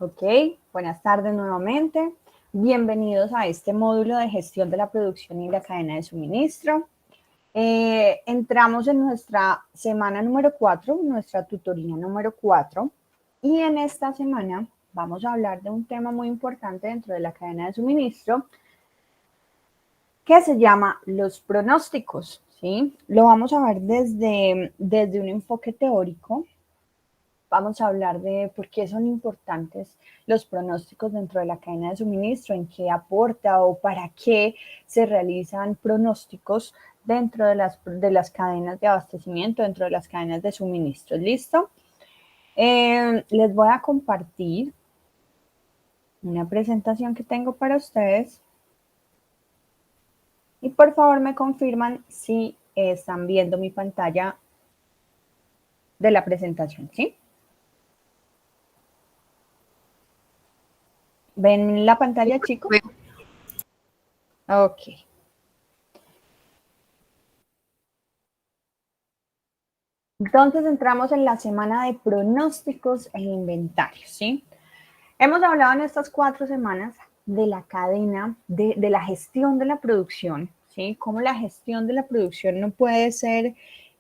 Ok, buenas tardes nuevamente. Bienvenidos a este módulo de gestión de la producción y la cadena de suministro. Entramos en nuestra semana número 4, nuestra tutoría número 4, y en esta semana vamos a hablar de un tema muy importante dentro de la cadena de suministro que se llama los pronósticos, ¿sí? Lo vamos a ver desde un enfoque teórico. Vamos a hablar de por qué son importantes los pronósticos dentro de la cadena de suministro, en qué aporta o para qué se realizan pronósticos dentro de las cadenas de abastecimiento, dentro de las cadenas de suministro. ¿Listo? Les voy a compartir una presentación que tengo para ustedes y por favor me confirman si están viendo mi pantalla de la presentación, ¿sí? ¿Ven la pantalla, chicos? Ok. Entonces entramos en la semana de pronósticos e inventarios, ¿sí? Hemos hablado en estas 4 semanas de la cadena, de la gestión de la producción, ¿sí? Cómo la gestión de la producción no puede ser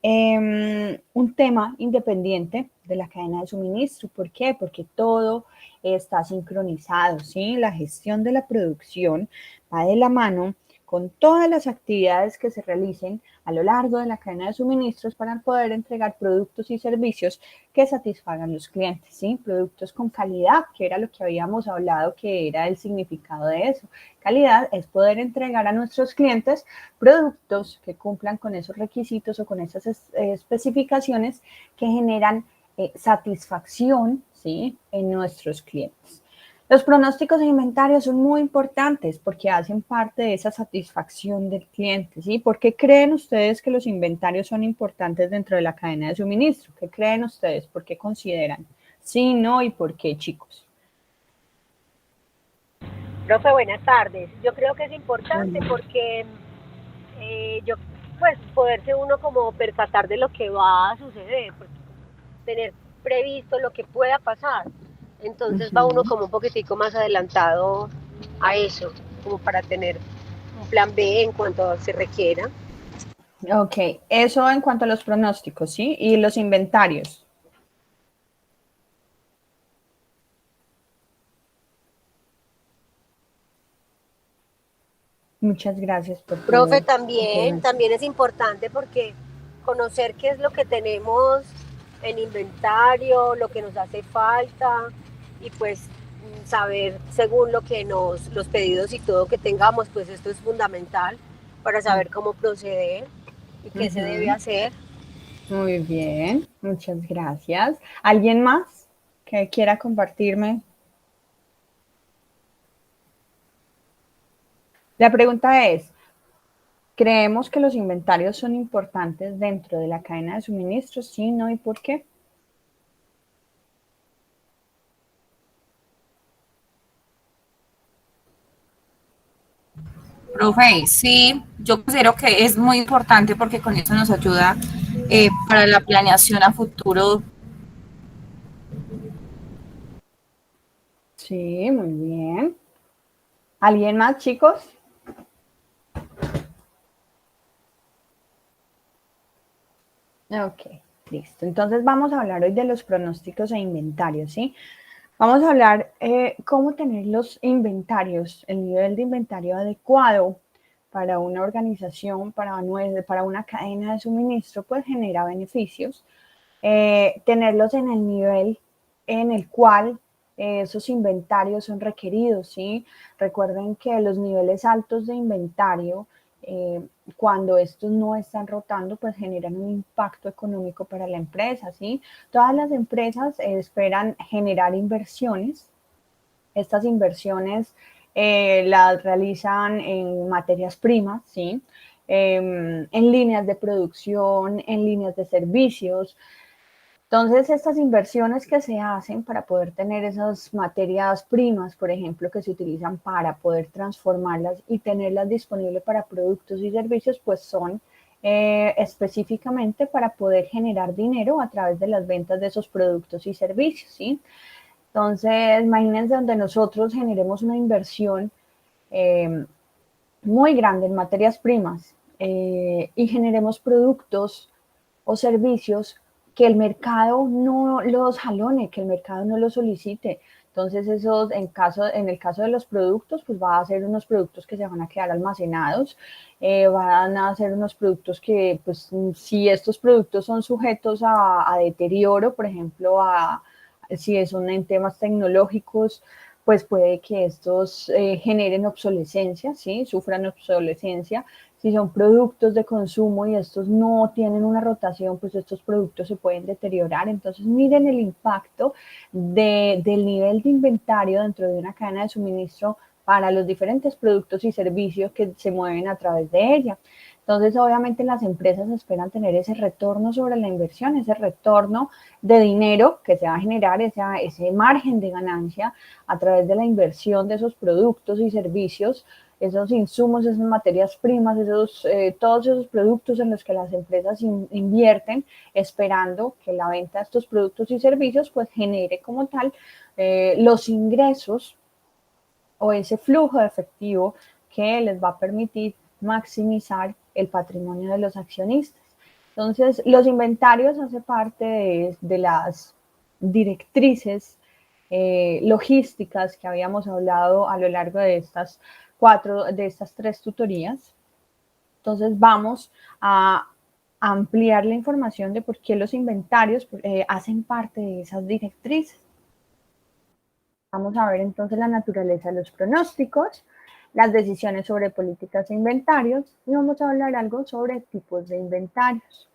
un tema independiente de la cadena de suministro. ¿Por qué? Porque todo está sincronizado, ¿sí? La gestión de la producción va de la mano con todas las actividades que se realicen a lo largo de la cadena de suministros para poder entregar productos y servicios que satisfagan los clientes, ¿sí? Productos con calidad, que era lo que habíamos hablado, que era el significado de eso. Calidad es poder entregar a nuestros clientes productos que cumplan con esos requisitos o con esas especificaciones que generan satisfacción, ¿sí? En nuestros clientes. Los pronósticos de inventario son muy importantes porque hacen parte de esa satisfacción del cliente, ¿sí? ¿Por qué creen ustedes que los inventarios son importantes dentro de la cadena de suministro? ¿Qué creen ustedes? ¿Por qué consideran? Sí, no y por qué, chicos. Profe, buenas tardes. Yo creo que es importante porque yo, pues, poderse uno como percatar de lo que va a suceder, porque tener previsto lo que pueda pasar. Entonces va uno como un poquitico más adelantado a eso, como para tener un plan B en cuanto se requiera. Ok, eso en cuanto a los pronósticos, ¿sí? Y los inventarios. Muchas gracias por Profe, tu también, intervención. también es importante porque conocer qué es lo que tenemos en inventario, lo que nos hace falta y pues saber según lo que los pedidos y todo que tengamos, pues esto es fundamental para saber cómo proceder y qué se debe hacer. Muy bien, muchas gracias. ¿Alguien más que quiera compartirme? La pregunta es, ¿creemos que los inventarios son importantes dentro de la cadena de suministro? Sí, no y por qué. Profe, sí, yo considero que es muy importante porque con eso nos ayuda para la planeación a futuro. Sí, muy bien. ¿Alguien más, chicos? Ok, listo. Entonces vamos a hablar hoy de los pronósticos e inventarios, ¿sí? Vamos a hablar cómo tener los inventarios, el nivel de inventario adecuado para una organización, para una cadena de suministro, pues genera beneficios. Tenerlos en el nivel en el cual esos inventarios son requeridos, ¿sí? Recuerden que los niveles altos de inventario, cuando estos no están rotando, pues generan un impacto económico para la empresa, ¿sí? Todas las empresas esperan generar inversiones. Estas inversiones las realizan en materias primas, ¿sí? En líneas de producción, en líneas de servicios. Entonces, estas inversiones que se hacen para poder tener esas materias primas, por ejemplo, que se utilizan para poder transformarlas y tenerlas disponibles para productos y servicios, pues son específicamente para poder generar dinero a través de las ventas de esos productos y servicios, ¿sí? Entonces, imagínense donde nosotros generemos una inversión muy grande en materias primas y generemos productos o servicios que el mercado no los jalone, que el mercado no los solicite. Entonces, esos, en el caso de los productos, pues va a ser unos productos que se van a quedar almacenados, van a ser unos productos que, pues, si estos productos son sujetos a deterioro, por ejemplo, si son en temas tecnológicos, pues puede que estos generen obsolescencia, ¿sí? Sufran obsolescencia. Si son productos de consumo y estos no tienen una rotación, pues estos productos se pueden deteriorar. Entonces, miren el impacto del nivel de inventario dentro de una cadena de suministro para los diferentes productos y servicios que se mueven a través de ella. Entonces, obviamente las empresas esperan tener ese retorno sobre la inversión, ese retorno de dinero que se va a generar, ese margen de ganancia a través de la inversión de esos productos y servicios, esos insumos, esas materias primas, todos esos productos en los que las empresas invierten, esperando que la venta de estos productos y servicios pues genere como tal los ingresos o ese flujo de efectivo que les va a permitir maximizar el patrimonio de los accionistas. Entonces, los inventarios hacen parte de las directrices logísticas que habíamos hablado a lo largo de estas tres tutorías. Entonces, vamos a ampliar la información de por qué los inventarios hacen parte de esas directrices. Vamos a ver entonces la naturaleza de los pronósticos, las decisiones sobre políticas e inventarios y vamos a hablar algo sobre tipos de inventarios.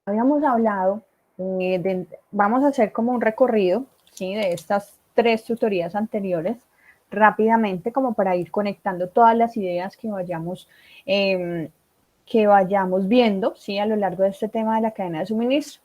Habíamos hablado, vamos a hacer como un recorrido, ¿sí?, de estas tres tutorías anteriores rápidamente como para ir conectando todas las ideas que vayamos viendo, ¿sí?, a lo largo de este tema de la cadena de suministro.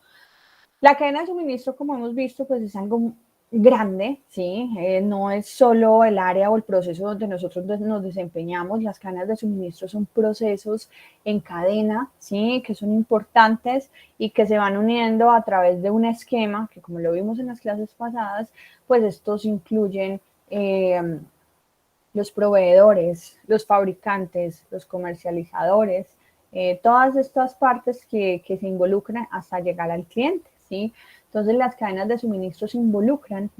La cadena de suministro, como hemos visto, pues es algo grande, ¿sí? No es solo el área o el proceso donde nosotros nos desempeñamos. Las cadenas de suministro son procesos en cadena, ¿sí?, que son importantes y que se van uniendo a través de un esquema que, como lo vimos en las clases pasadas, pues estos incluyen los proveedores, los fabricantes, los comercializadores, todas estas partes que se involucran hasta llegar al cliente, ¿sí? Entonces las cadenas de suministros involucran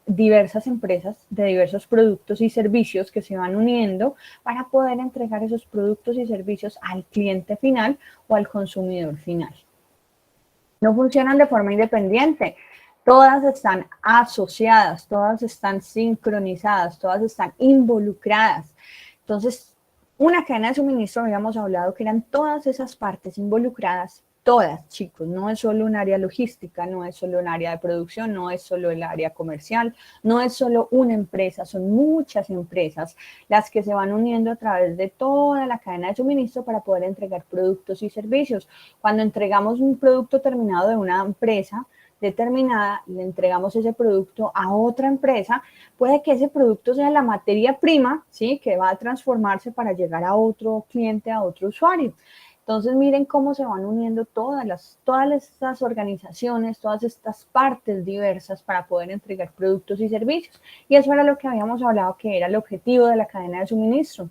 diversas empresas de diversos productos y servicios que se van uniendo para poder entregar esos productos y servicios al cliente final o al consumidor final. No funcionan de forma independiente. Todas están asociadas, todas están sincronizadas, todas están involucradas. Entonces, una cadena de suministro, habíamos hablado que eran todas esas partes involucradas, todas, chicos, no es solo un área logística, no es solo un área de producción, no es solo el área comercial, no es solo una empresa, son muchas empresas las que se van uniendo a través de toda la cadena de suministro para poder entregar productos y servicios. Cuando entregamos un producto terminado de una empresa determinada, le entregamos ese producto a otra empresa, puede que ese producto sea la materia prima, ¿sí?, que va a transformarse para llegar a otro cliente, a otro usuario. Entonces, miren cómo se van uniendo todas estas organizaciones, todas estas partes diversas para poder entregar productos y servicios. Y eso era lo que habíamos hablado que era el objetivo de la cadena de suministro.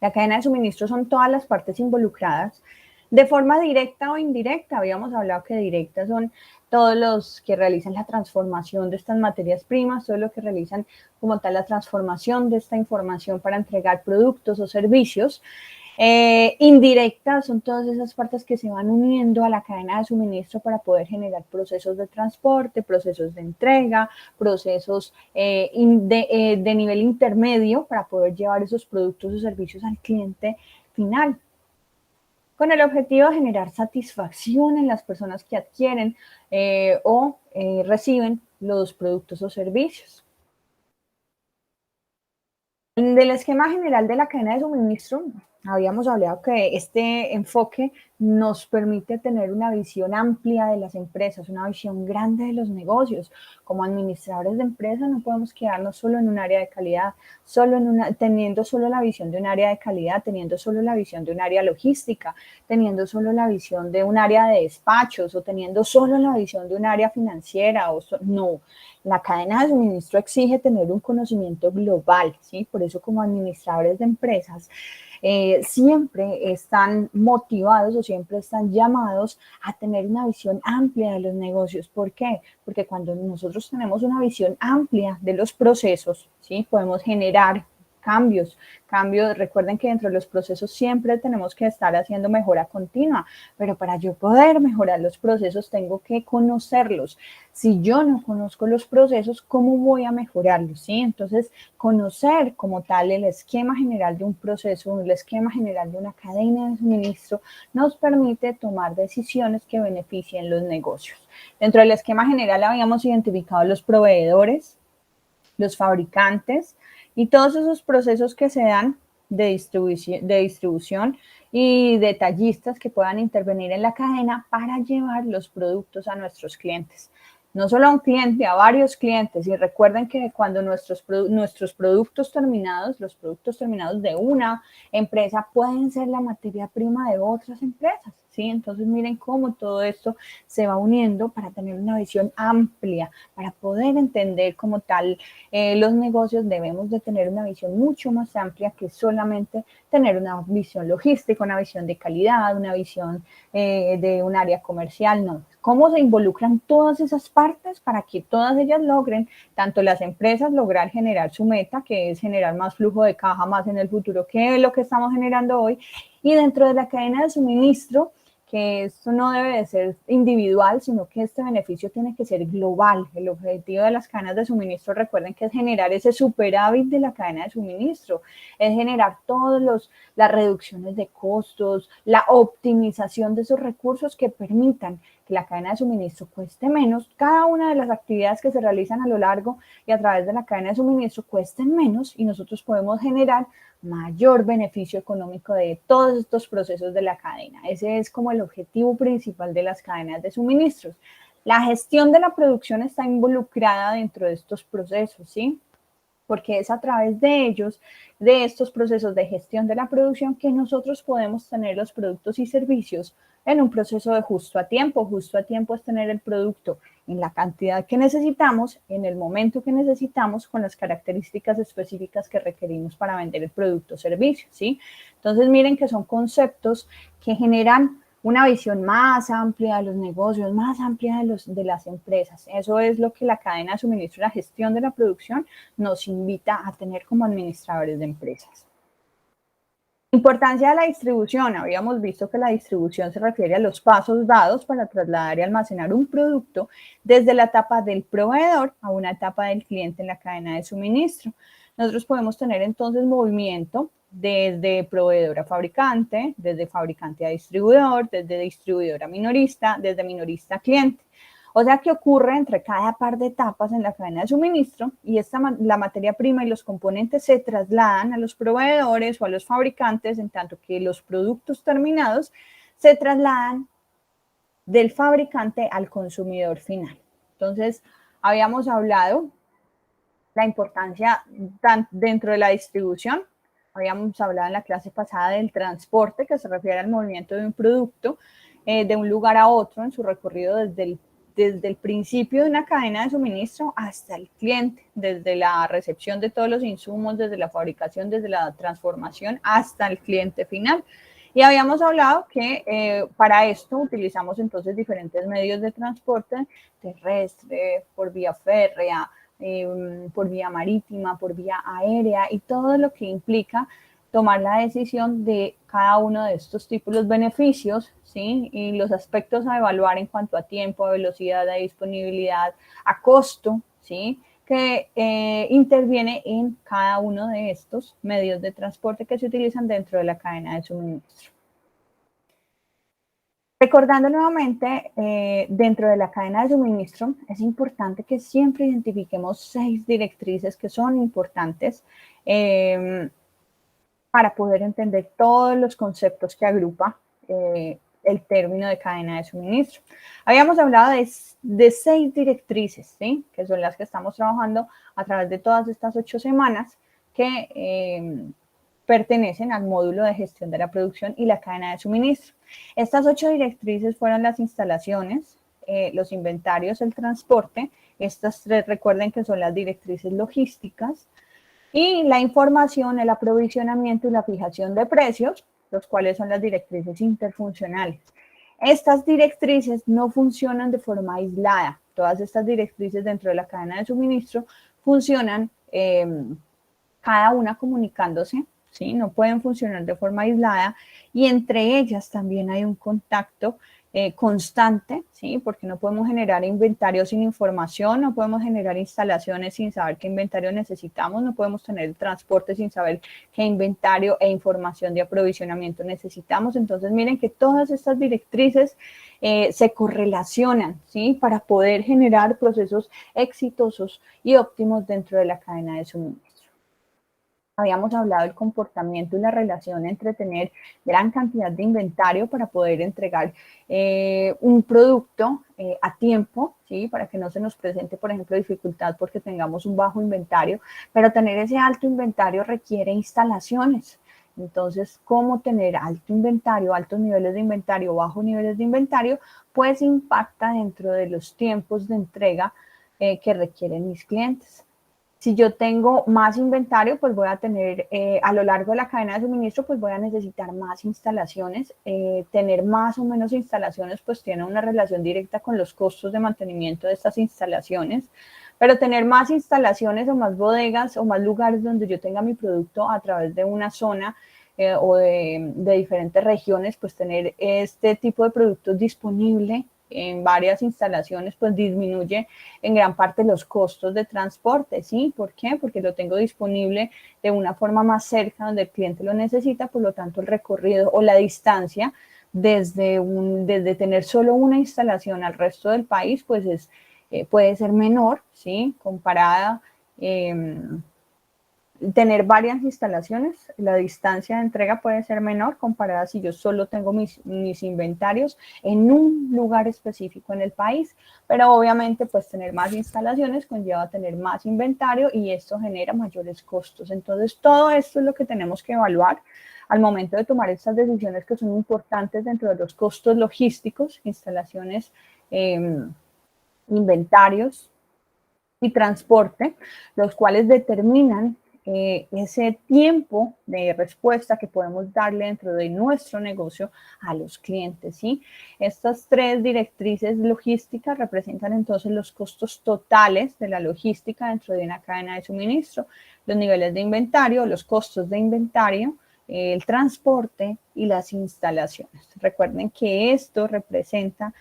La cadena de suministro son todas las partes involucradas de forma directa o indirecta. Habíamos hablado que directas son todos los que realizan la transformación de estas materias primas, todos los que realizan como tal la transformación de esta información para entregar productos o servicios. Indirectas son todas esas partes que se van uniendo a la cadena de suministro para poder generar procesos de transporte, procesos de entrega, procesos de nivel intermedio para poder llevar esos productos o servicios al cliente final, con el objetivo de generar satisfacción en las personas que adquieren o reciben los productos o servicios. Del esquema general de la cadena de suministro, Habíamos hablado que este enfoque nos permite tener una visión amplia de las empresas, una visión grande de los negocios. Como administradores de empresas no podemos quedarnos solo en un área de calidad, teniendo solo la visión de un área de calidad, teniendo solo la visión de un área logística, teniendo solo la visión de un área de despachos o teniendo solo la visión de un área financiera. No, la cadena de suministro exige tener un conocimiento global, ¿sí? Por eso como administradores de empresas, siempre están motivados o siempre están llamados a tener una visión amplia de los negocios. ¿Por qué? Porque cuando nosotros tenemos una visión amplia de los procesos, ¿sí? Podemos generar cambios. Recuerden que dentro de los procesos siempre tenemos que estar haciendo mejora continua, pero para yo poder mejorar los procesos tengo que conocerlos. Si yo no conozco los procesos, ¿cómo voy a mejorarlos? ¿Sí? Entonces, conocer como tal el esquema general de un proceso, el esquema general de una cadena de suministro, nos permite tomar decisiones que beneficien los negocios. Dentro del esquema general habíamos identificado los proveedores, los fabricantes y todos esos procesos que se dan de distribución y detallistas que puedan intervenir en la cadena para llevar los productos a nuestros clientes. No solo a un cliente, a varios clientes. Y recuerden que cuando nuestros productos terminados, los productos terminados de una empresa pueden ser la materia prima de otras empresas, ¿sí? Entonces miren cómo todo esto se va uniendo para tener una visión amplia, para poder entender como tal los negocios. Debemos de tener una visión mucho más amplia que solamente tener una visión logística, una visión de calidad, una visión de un área comercial, no. ¿Cómo se involucran todas esas partes para que todas ellas logren, tanto las empresas, lograr generar su meta, que es generar más flujo de caja más en el futuro que lo que estamos generando hoy, y dentro de la cadena de suministro, que esto no debe de ser individual, sino que este beneficio tiene que ser global. El objetivo de las cadenas de suministro, recuerden que es generar ese superávit de la cadena de suministro, es generar todas las reducciones de costos, la optimización de esos recursos que permitan que la cadena de suministro cueste menos, cada una de las actividades que se realizan a lo largo y a través de la cadena de suministro cuesten menos y nosotros podemos generar mayor beneficio económico de todos estos procesos de la cadena. Ese es como el objetivo principal de las cadenas de suministros. La gestión de la producción está involucrada dentro de estos procesos, ¿sí? Porque es a través de ellos, de estos procesos de gestión de la producción, que nosotros podemos tener los productos y servicios en un proceso de justo a tiempo. Justo a tiempo es tener el producto en la cantidad que necesitamos, en el momento que necesitamos, con las características específicas que requerimos para vender el producto o servicio, ¿sí? Entonces, miren que son conceptos que generan una visión más amplia de los negocios, más amplia de las empresas. Eso es lo que la cadena de suministro y la gestión de la producción nos invita a tener como administradores de empresas. Importancia de la distribución. Habíamos visto que la distribución se refiere a los pasos dados para trasladar y almacenar un producto desde la etapa del proveedor a una etapa del cliente en la cadena de suministro. Nosotros podemos tener entonces movimiento desde proveedor a fabricante, desde fabricante a distribuidor, desde distribuidor a minorista, desde minorista a cliente. O sea que ocurre entre cada par de etapas en la cadena de suministro y la materia prima y los componentes se trasladan a los proveedores o a los fabricantes, en tanto que los productos terminados se trasladan del fabricante al consumidor final. Entonces, habíamos hablado la importancia dentro de la distribución. Habíamos hablado en la clase pasada del transporte, que se refiere al movimiento de un producto de un lugar a otro en su recorrido desde el principio de una cadena de suministro hasta el cliente, desde la recepción de todos los insumos, desde la fabricación, desde la transformación hasta el cliente final. Y habíamos hablado que para esto utilizamos entonces diferentes medios de transporte terrestre, por vía férrea, por vía marítima, por vía aérea y todo lo que implica tomar la decisión de cada uno de estos tipos, los beneficios, ¿sí? Y los aspectos a evaluar en cuanto a tiempo, a velocidad, a disponibilidad, a costo, ¿sí? Que interviene en cada uno de estos medios de transporte que se utilizan dentro de la cadena de suministro. Recordando nuevamente, dentro de la cadena de suministro, es importante que siempre identifiquemos 6 directrices que son importantes para poder entender todos los conceptos que agrupa el término de cadena de suministro. Habíamos hablado de 6 directrices, ¿sí? Que son las que estamos trabajando a través de todas estas 8 semanas que pertenecen al módulo de gestión de la producción y la cadena de suministro. Estas 8 directrices fueron las instalaciones, los inventarios, el transporte. Estas 3 recuerden que son las directrices logísticas, y la información, el aprovisionamiento y la fijación de precios, los cuales son las directrices interfuncionales. Estas directrices no funcionan de forma aislada. Todas estas directrices dentro de la cadena de suministro funcionan cada una comunicándose, ¿sí? No pueden funcionar de forma aislada, y entre ellas también hay un contacto constante, ¿sí? Porque no podemos generar inventario sin información, no podemos generar instalaciones sin saber qué inventario necesitamos, no podemos tener transporte sin saber qué inventario e información de aprovisionamiento necesitamos. Entonces, miren que todas estas directrices se correlacionan, ¿sí? Para poder generar procesos exitosos y óptimos dentro de la cadena de suministro. Habíamos hablado del comportamiento y la relación entre tener gran cantidad de inventario para poder entregar un producto a tiempo, ¿sí? Para que no se nos presente, por ejemplo, dificultad porque tengamos un bajo inventario, pero tener ese alto inventario requiere instalaciones. Entonces, ¿cómo tener alto inventario, altos niveles de inventario, bajos niveles de inventario? Pues impacta dentro de los tiempos de entrega que requieren mis clientes. Si yo tengo más inventario, pues voy a tener a lo largo de la cadena de suministro, pues voy a necesitar más instalaciones. Tener más o menos instalaciones, pues tiene una relación directa con los costos de mantenimiento de estas instalaciones. Pero tener más instalaciones o más bodegas o más lugares donde yo tenga mi producto a través de una zona o de diferentes regiones, pues tener este tipo de productos disponible en varias instalaciones, pues disminuye en gran parte los costos de transporte, ¿sí? ¿Por qué? Porque lo tengo disponible de una forma más cerca donde el cliente lo necesita, por lo tanto el recorrido o la distancia desde tener solo una instalación al resto del país, pues puede ser menor, ¿sí? Comparada tener varias instalaciones, la distancia de entrega puede ser menor comparada si yo solo tengo mis inventarios en un lugar específico en el país, pero obviamente pues tener más instalaciones conlleva tener más inventario y esto genera mayores costos. Entonces todo esto es lo que tenemos que evaluar al momento de tomar estas decisiones que son importantes dentro de los costos logísticos, instalaciones, inventarios y transporte, los cuales determinan ese tiempo de respuesta que podemos darle dentro de nuestro negocio a los clientes, ¿sí? Estas 3 directrices logísticas representan entonces los costos totales de la logística dentro de una cadena de suministro, los niveles de inventario, los costos de inventario, el transporte y las instalaciones. Recuerden que esto representa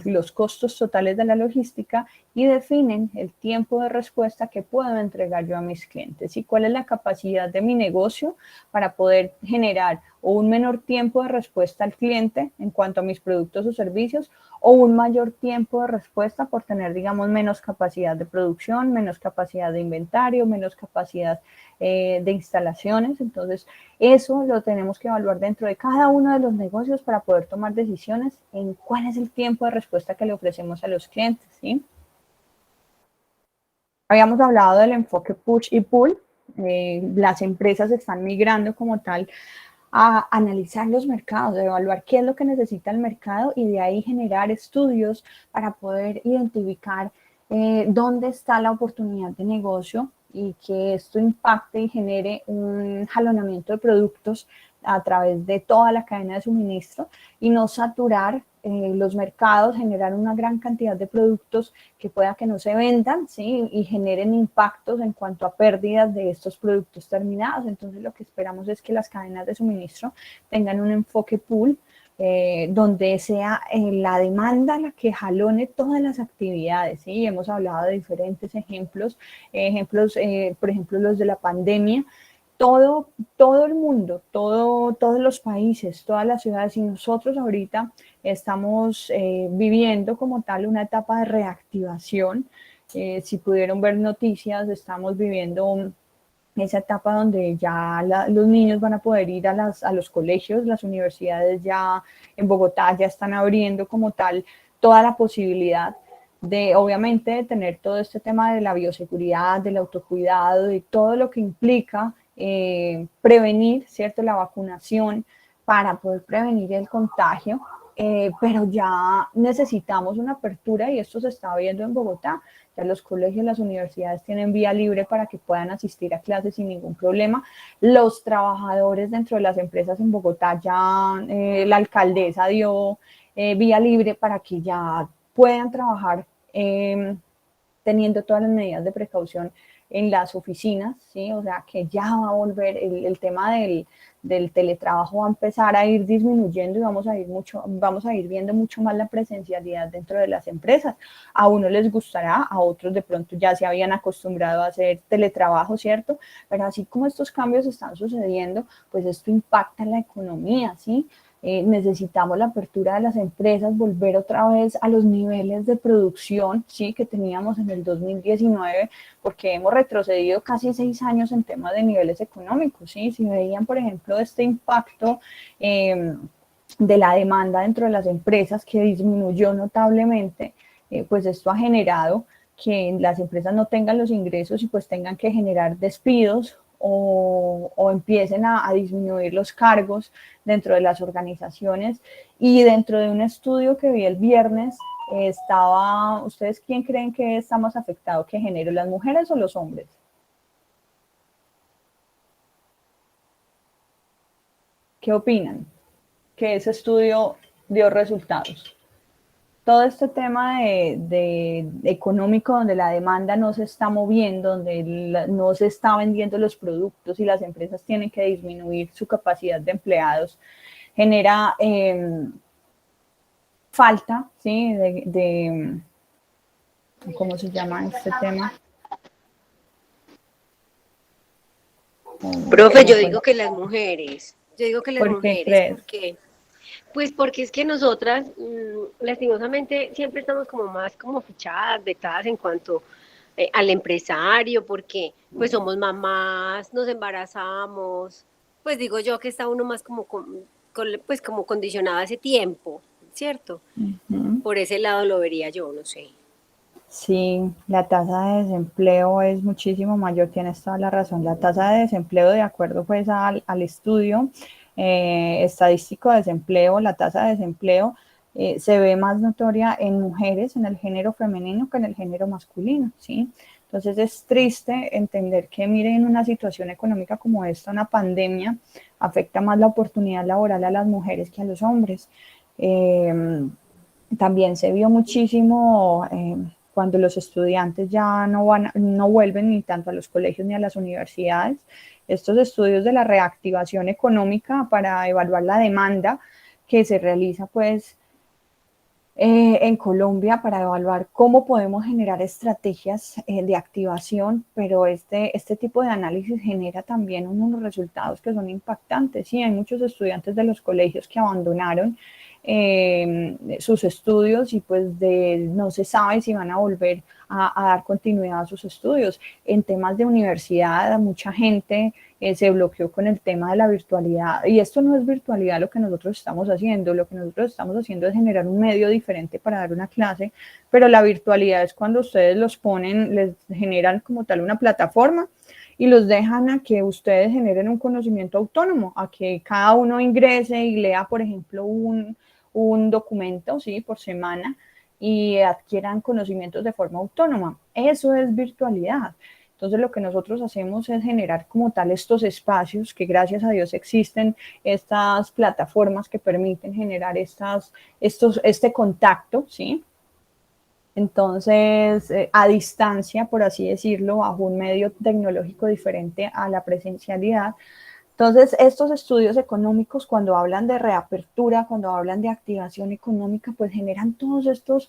los costos totales de la logística y definen el tiempo de respuesta que puedo entregar yo a mis clientes y cuál es la capacidad de mi negocio para poder generar o un menor tiempo de respuesta al cliente en cuanto a mis productos o servicios o un mayor tiempo de respuesta por tener, digamos, menos capacidad de producción, menos capacidad de inventario, menos capacidad de instalaciones. Entonces, eso lo tenemos que evaluar dentro de cada uno de los negocios para poder tomar decisiones en cuál es el tiempo de respuesta que le ofrecemos a los clientes, ¿sí? Habíamos hablado del enfoque push y pull. Las empresas están migrando como tal a analizar los mercados, a evaluar qué es lo que necesita el mercado y de ahí generar estudios para poder identificar dónde está la oportunidad de negocio y que esto impacte y genere un jalonamiento de productos a través de toda la cadena de suministro y no saturar los mercados, generar una gran cantidad de productos que pueda que no se vendan, ¿sí? Y generen impactos en cuanto a pérdidas de estos productos terminados. Entonces lo que esperamos es que las cadenas de suministro tengan un enfoque pool, donde sea la demanda la que jalone todas las actividades, ¿sí? Hemos hablado de diferentes ejemplos, por ejemplo, los de la pandemia. Todo el mundo, todos los países, todas las ciudades y nosotros ahorita estamos viviendo como tal una etapa de reactivación. Si pudieron ver noticias, estamos viviendo esa etapa donde ya los niños van a poder ir a los colegios, las universidades ya en Bogotá ya están abriendo como tal toda la posibilidad de, obviamente, de tener todo este tema de la bioseguridad, del autocuidado, de todo lo que implica prevenir, ¿cierto?, la vacunación para poder prevenir el contagio, pero ya necesitamos una apertura y esto se está viendo en Bogotá. Ya los colegios, las universidades tienen vía libre para que puedan asistir a clases sin ningún problema. Los trabajadores dentro de las empresas en Bogotá ya la alcaldesa dio vía libre para que ya puedan trabajar teniendo todas las medidas de precaución en las oficinas, ¿sí? O sea, que ya va a volver el tema del teletrabajo va a empezar a ir disminuyendo y vamos a ir viendo mucho más la presencialidad dentro de las empresas. A uno les gustará, a otros de pronto ya se habían acostumbrado a hacer teletrabajo, ¿cierto? Pero así como estos cambios están sucediendo, pues esto impacta en la economía, ¿sí? Necesitamos la apertura de las empresas, volver otra vez a los niveles de producción, ¿sí?, que teníamos en el 2019, porque hemos retrocedido casi 6 años en temas de niveles económicos, ¿sí? Si veían, por ejemplo, este impacto de la demanda dentro de las empresas que disminuyó notablemente, pues esto ha generado que las empresas no tengan los ingresos y pues tengan que generar despidos o empiecen a disminuir los cargos dentro de las organizaciones. Y dentro de un estudio que vi el viernes, ¿ustedes quién creen que está más afectado? ¿Qué género, las mujeres o los hombres? ¿Qué opinan? Que ese estudio dio resultados. Todo este tema de económico donde la demanda no se está moviendo, donde no se está vendiendo los productos y las empresas tienen que disminuir su capacidad de empleados, genera falta, ¿sí?, ¿cómo se llama este tema? Profe, yo digo que las ¿Por qué mujeres, crees? porque pues porque es que nosotras, lastimosamente, siempre estamos como más como fichadas, vetadas en cuanto al empresario, porque pues somos mamás, nos embarazamos, pues digo yo que está uno más como, pues como condicionado a ese tiempo, ¿cierto? Por ese lado lo vería yo, no sé. Sí, la tasa de desempleo es muchísimo mayor, tienes toda la razón. La tasa de desempleo, de acuerdo pues al estudio estadístico de desempleo, la tasa de desempleo se ve más notoria en mujeres, en el género femenino que en el género masculino, ¿sí? Entonces es triste entender que, miren, una situación económica como esta, una pandemia, afecta más la oportunidad laboral a las mujeres que a los hombres. También se vio muchísimo cuando los estudiantes ya no vuelven ni tanto a los colegios ni a las universidades. Estos estudios de la reactivación económica para evaluar la demanda que se realiza pues en Colombia para evaluar cómo podemos generar estrategias de activación, pero este tipo de análisis genera también unos resultados que son impactantes. Sí, hay muchos estudiantes de los colegios que abandonaron sus estudios y pues no se sabe si van a volver a dar continuidad a sus estudios. En temas de universidad, mucha gente se bloqueó con el tema de la virtualidad y esto no es virtualidad lo que nosotros estamos haciendo, lo que nosotros estamos haciendo es generar un medio diferente para dar una clase, pero la virtualidad es cuando ustedes los ponen, les generan como tal una plataforma y los dejan a que ustedes generen un conocimiento autónomo, a que cada uno ingrese y lea, por ejemplo, un documento, ¿sí?, por semana y adquieran conocimientos de forma autónoma. Eso es virtualidad. Entonces lo que nosotros hacemos es generar como tal estos espacios que gracias a Dios existen, estas plataformas que permiten generar este contacto, ¿sí? Entonces, a distancia, por así decirlo, bajo un medio tecnológico diferente a la presencialidad. Entonces, estos estudios económicos, cuando hablan de reapertura, cuando hablan de activación económica, pues generan todos estos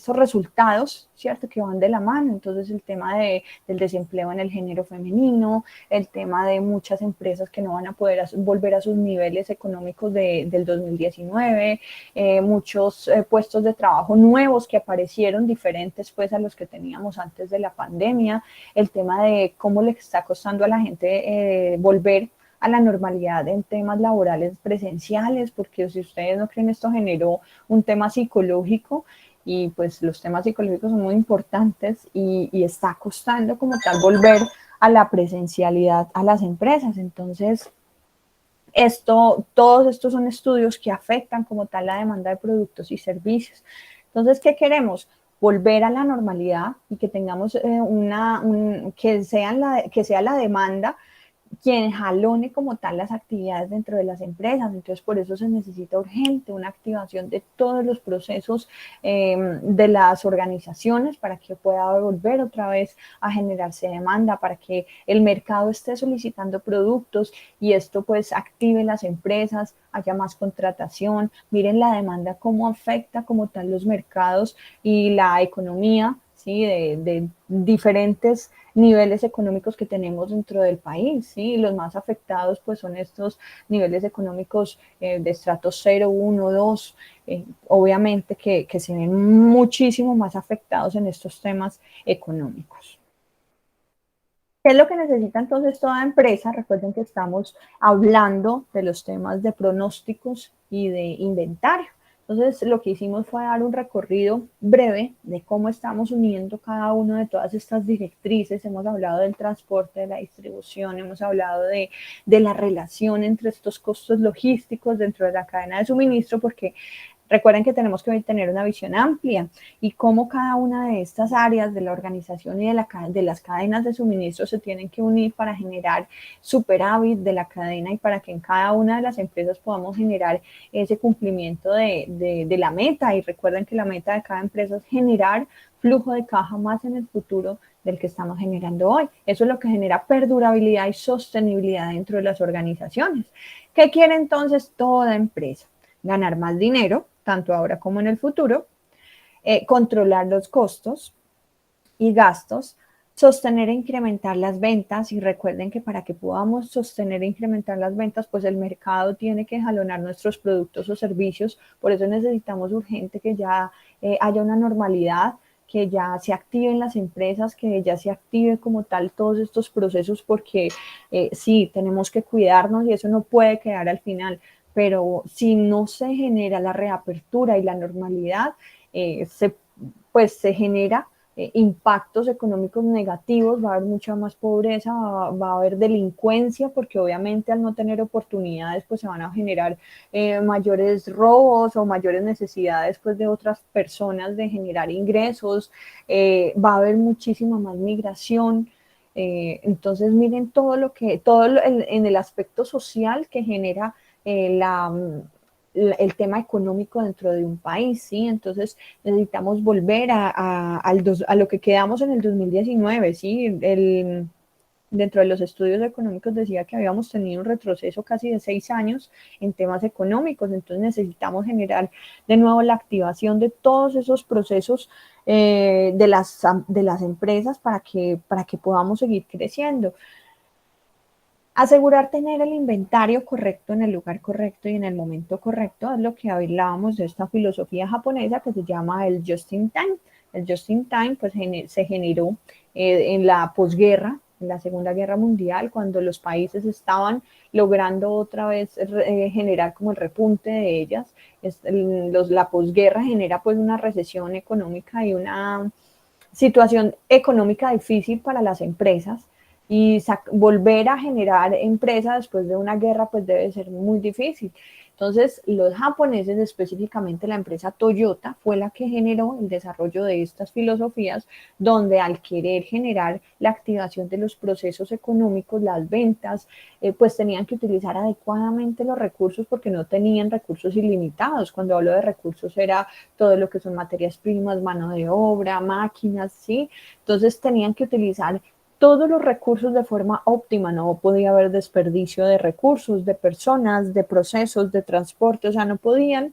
resultados, ¿cierto?, que van de la mano. Entonces, el tema del desempleo en el género femenino, el tema de muchas empresas que no van a poder volver a sus niveles económicos del 2019, muchos puestos de trabajo nuevos que aparecieron, diferentes pues a los que teníamos antes de la pandemia, el tema de cómo le está costando a la gente volver a la normalidad en temas laborales presenciales, porque si ustedes no creen, esto generó un tema psicológico y pues los temas psicológicos son muy importantes y está costando como tal volver a la presencialidad a las empresas. Entonces, todos estos son estudios que afectan como tal la demanda de productos y servicios. Entonces, ¿qué queremos? Volver a la normalidad y que tengamos que sea la demanda quien jalone como tal las actividades dentro de las empresas. Entonces, por eso se necesita urgente una activación de todos los procesos de las organizaciones para que pueda volver otra vez a generarse demanda, para que el mercado esté solicitando productos y esto pues active las empresas, haya más contratación. Miren la demanda, cómo afecta como tal los mercados y la economía, ¿sí?, de diferentes niveles económicos que tenemos dentro del país, ¿sí? Los más afectados pues son estos niveles económicos de estrato 0, 1, 2, obviamente que se ven muchísimo más afectados en estos temas económicos. ¿Qué es lo que necesita entonces toda empresa? Recuerden que estamos hablando de los temas de pronósticos y de inventario. Entonces, lo que hicimos fue dar un recorrido breve de cómo estamos uniendo cada una de todas estas directrices. Hemos hablado del transporte, de la distribución, hemos hablado de la relación entre estos costos logísticos dentro de la cadena de suministro, porque recuerden que tenemos que tener una visión amplia y cómo cada una de estas áreas de la organización y de las cadenas de suministro se tienen que unir para generar superávit de la cadena y para que en cada una de las empresas podamos generar ese cumplimiento de la meta. Y recuerden que la meta de cada empresa es generar flujo de caja más en el futuro del que estamos generando hoy. Eso es lo que genera perdurabilidad y sostenibilidad dentro de las organizaciones. ¿Qué quiere entonces toda empresa? Ganar más dinero, tanto ahora como en el futuro, controlar los costos y gastos, sostener e incrementar las ventas. Y recuerden que para que podamos sostener e incrementar las ventas, pues el mercado tiene que jalonar nuestros productos o servicios. Por eso necesitamos urgente que ya haya una normalidad, que ya se activen las empresas, que ya se active como tal todos estos procesos, porque sí, tenemos que cuidarnos y eso no puede quedar al final. Pero si no se genera la reapertura y la normalidad, pues se genera impactos económicos negativos, va a haber mucha más pobreza, va a haber delincuencia, porque obviamente al no tener oportunidades, pues se van a generar mayores robos o mayores necesidades pues de otras personas de generar ingresos, va a haber muchísima más migración. Entonces miren en el aspecto social que genera el tema económico dentro de un país, ¿sí? Entonces necesitamos volver a lo que quedamos en el 2019, ¿sí? Dentro de los estudios económicos decía que habíamos tenido un retroceso casi de 6 años en temas económicos. Entonces necesitamos generar de nuevo la activación de todos esos procesos de las empresas para que podamos seguir creciendo. Asegurar tener el inventario correcto en el lugar correcto y en el momento correcto es lo que hablábamos de esta filosofía japonesa que se llama el just in time. El just in time pues se generó en la posguerra, en la Segunda Guerra Mundial, cuando los países estaban logrando otra vez generar como el repunte de ellas. La posguerra genera pues una recesión económica y una situación económica difícil para las empresas, y volver a generar empresas después de una guerra pues debe ser muy difícil. Entonces los japoneses, específicamente la empresa Toyota, fue la que generó el desarrollo de estas filosofías, donde al querer generar la activación de los procesos económicos, las ventas, pues tenían que utilizar adecuadamente los recursos, porque no tenían recursos ilimitados. Cuando hablo de recursos era todo lo que son materias primas, mano de obra, máquinas, ¿sí? Entonces tenían que utilizar todos los recursos de forma óptima, no podía haber desperdicio de recursos, de personas, de procesos, de transporte, o sea, no podían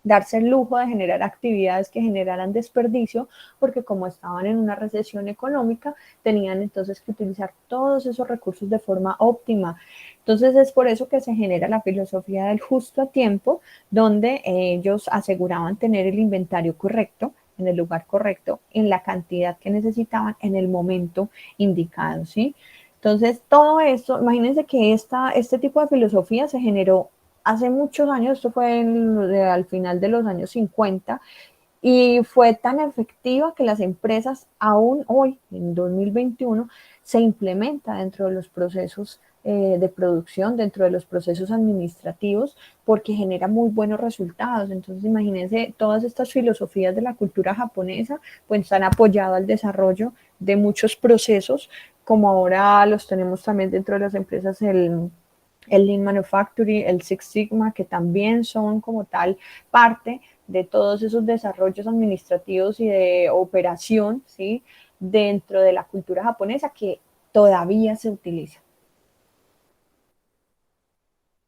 darse el lujo de generar actividades que generaran desperdicio, porque como estaban en una recesión económica, tenían entonces que utilizar todos esos recursos de forma óptima. Entonces es por eso que se genera la filosofía del justo a tiempo, donde ellos aseguraban tener el inventario correcto, en el lugar correcto, en la cantidad que necesitaban, en el momento indicado, ¿sí? Entonces, todo esto, imagínense que este tipo de filosofía se generó hace muchos años, esto fue al final de los años 50, y fue tan efectiva que las empresas aún hoy, en 2021, se implementa dentro de los procesos de producción, dentro de los procesos administrativos, porque genera muy buenos resultados. Entonces, imagínense, todas estas filosofías de la cultura japonesa, pues han apoyado al desarrollo de muchos procesos, como ahora los tenemos también dentro de las empresas, el Lean Manufacturing, el Six Sigma, que también son como tal parte de todos esos desarrollos administrativos y de operación, ¿sí? Dentro de la cultura japonesa que todavía se utiliza.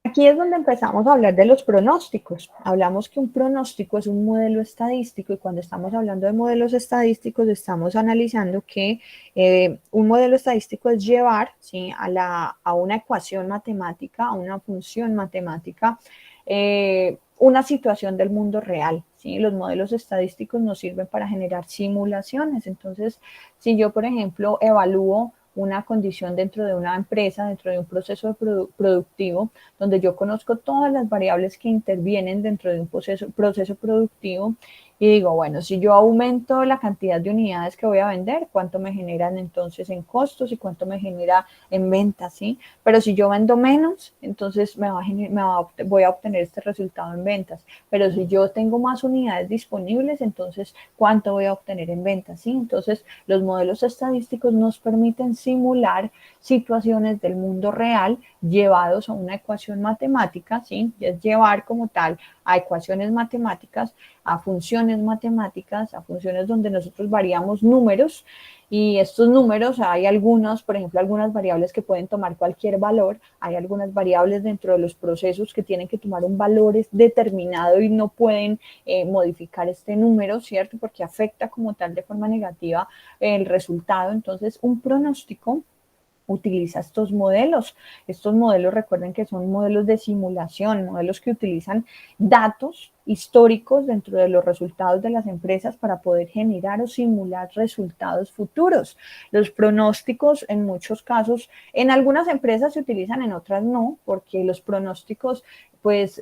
Aquí es donde empezamos a hablar de los pronósticos. Hablamos que un pronóstico es un modelo estadístico y cuando estamos hablando de modelos estadísticos estamos analizando que un modelo estadístico es llevar, ¿sí?, a una ecuación matemática, a una función matemática, una situación del mundo real, ¿sí? Los modelos estadísticos nos sirven para generar simulaciones. Entonces, si yo, por ejemplo, evalúo una condición dentro de una empresa, dentro de un proceso productivo, donde yo conozco todas las variables que intervienen dentro de un proceso productivo y digo, bueno, si yo aumento la cantidad de unidades que voy a vender, ¿cuánto me generan entonces en costos y cuánto me genera en ventas? ¿Sí? Pero si yo vendo menos, entonces voy a obtener este resultado en ventas. Pero si yo tengo más unidades disponibles, entonces, ¿cuánto voy a obtener en ventas? ¿Sí? Entonces, los modelos estadísticos nos permiten simular situaciones del mundo real llevados a una ecuación matemática, ¿sí? Es llevar como tal a ecuaciones matemáticas, a funciones matemáticas, a funciones donde nosotros variamos números y estos números hay algunos, por ejemplo, algunas variables que pueden tomar cualquier valor, hay algunas variables dentro de los procesos que tienen que tomar un valor determinado y no pueden modificar este número, ¿cierto? Porque afecta como tal de forma negativa el resultado. Entonces, un pronóstico utiliza estos modelos. Estos modelos, recuerden que son modelos de simulación, modelos que utilizan datos históricos dentro de los resultados de las empresas para poder generar o simular resultados futuros. Los pronósticos, en muchos casos, en algunas empresas se utilizan, en otras no, porque los pronósticos, pues,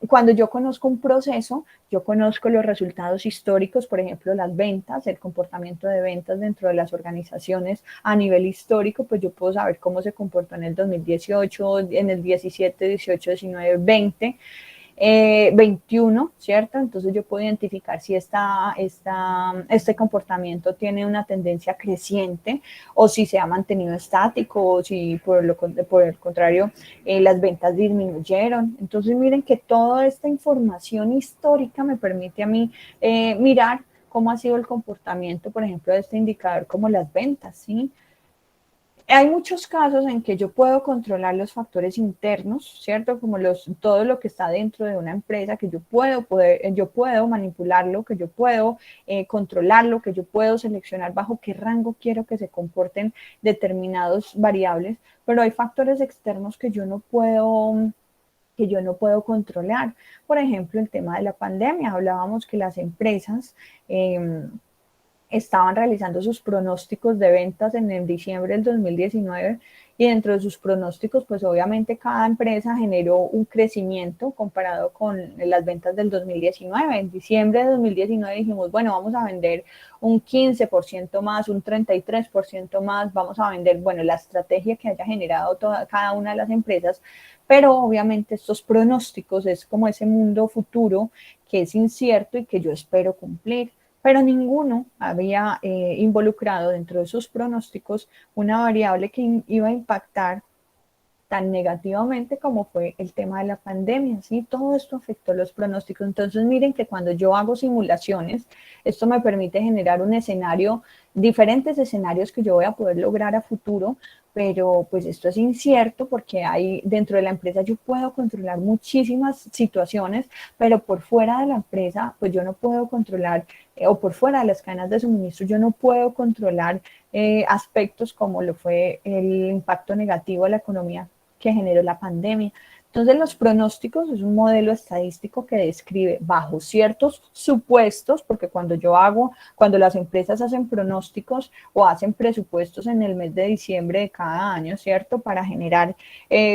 cuando yo conozco un proceso, yo conozco los resultados históricos, por ejemplo, las ventas, el comportamiento de ventas dentro de las organizaciones a nivel histórico, pues yo puedo saber cómo se comportó en el 2018, en el 17, 18, 19, 20, 21, ¿cierto? Entonces yo puedo identificar si este comportamiento tiene una tendencia creciente o si se ha mantenido estático o si por el contrario las ventas disminuyeron. Entonces miren que toda esta información histórica me permite a mí mirar cómo ha sido el comportamiento, por ejemplo, de este indicador como las ventas, ¿sí? Hay muchos casos en que yo puedo controlar los factores internos, ¿cierto? Como todo lo que está dentro de una empresa, que yo puedo manipularlo, que yo puedo controlarlo, que yo puedo seleccionar bajo qué rango quiero que se comporten determinados variables, pero hay factores externos que yo no puedo controlar. Por ejemplo, el tema de la pandemia. Hablábamos que las empresas estaban realizando sus pronósticos de ventas en el diciembre del 2019 y dentro de sus pronósticos, pues obviamente cada empresa generó un crecimiento comparado con las ventas del 2019. En diciembre de 2019 dijimos, bueno, vamos a vender un 15% más, un 33% más, vamos a vender, bueno, la estrategia que haya generado cada una de las empresas, pero obviamente estos pronósticos es como ese mundo futuro que es incierto y que yo espero cumplir, pero ninguno había involucrado dentro de sus pronósticos una variable que iba a impactar tan negativamente como fue el tema de la pandemia, ¿sí? Todo esto afectó los pronósticos. Entonces, miren que cuando yo hago simulaciones, esto me permite generar un escenario, diferentes escenarios que yo voy a poder lograr a futuro, pero pues esto es incierto porque hay dentro de la empresa yo puedo controlar muchísimas situaciones, pero por fuera de la empresa pues yo no puedo controlar o por fuera de las cadenas de suministro yo no puedo controlar aspectos como lo fue el impacto negativo a la economía que generó la pandemia. Entonces, los pronósticos es un modelo estadístico que describe bajo ciertos supuestos, porque cuando las empresas hacen pronósticos o hacen presupuestos en el mes de diciembre de cada año, ¿cierto? Para generar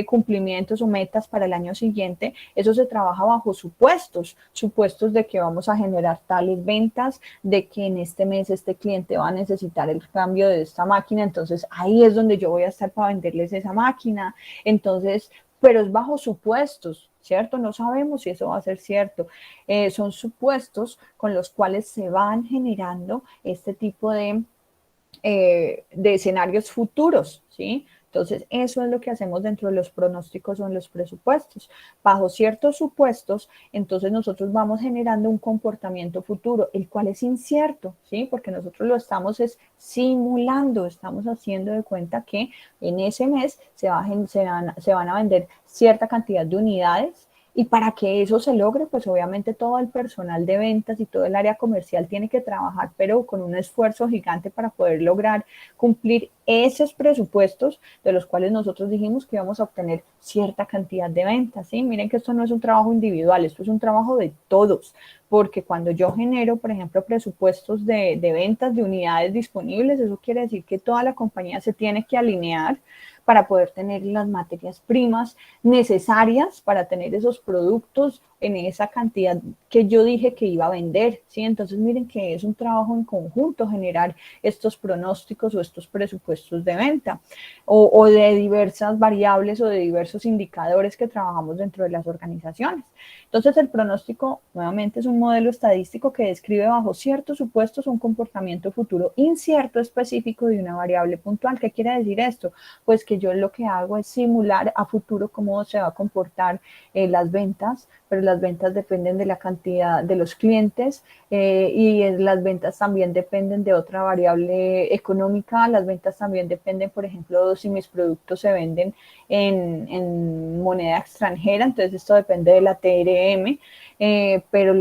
cumplimientos o metas para el año siguiente, eso se trabaja bajo supuestos de que vamos a generar tales ventas, de que en este mes este cliente va a necesitar el cambio de esta máquina, entonces ahí es donde yo voy a estar para venderles esa máquina. Entonces, pero es bajo supuestos, ¿cierto? No sabemos si eso va a ser cierto. Son supuestos con los cuales se van generando este tipo de escenarios futuros, ¿sí? Entonces, eso es lo que hacemos dentro de los pronósticos o en los presupuestos. Bajo ciertos supuestos, entonces nosotros vamos generando un comportamiento futuro, el cual es incierto, ¿sí? Porque nosotros lo estamos simulando, estamos haciendo de cuenta que en ese mes se van a vender cierta cantidad de unidades. Y para que eso se logre, pues obviamente todo el personal de ventas y todo el área comercial tiene que trabajar, pero con un esfuerzo gigante para poder lograr cumplir esos presupuestos de los cuales nosotros dijimos que íbamos a obtener cierta cantidad de ventas, ¿sí? Miren que esto no es un trabajo individual, esto es un trabajo de todos, porque cuando yo genero, por ejemplo, presupuestos de ventas de unidades disponibles, eso quiere decir que toda la compañía se tiene que alinear para poder tener las materias primas necesarias para tener esos productos en esa cantidad que yo dije que iba a vender, ¿sí? Entonces miren que es un trabajo en conjunto generar estos pronósticos o estos presupuestos de venta o de diversas variables o de diversos indicadores que trabajamos dentro de las organizaciones. Entonces el pronóstico nuevamente es un modelo estadístico que describe bajo ciertos supuestos un comportamiento futuro incierto específico de una variable puntual. ¿Qué quiere decir esto? Pues que yo lo que hago es simular a futuro cómo se va a comportar las ventas, pero las ventas dependen de la cantidad de los clientes y las ventas también dependen de otra variable económica. Las ventas también dependen, por ejemplo, si mis productos se venden en moneda extranjera, entonces esto depende de la TRM, pero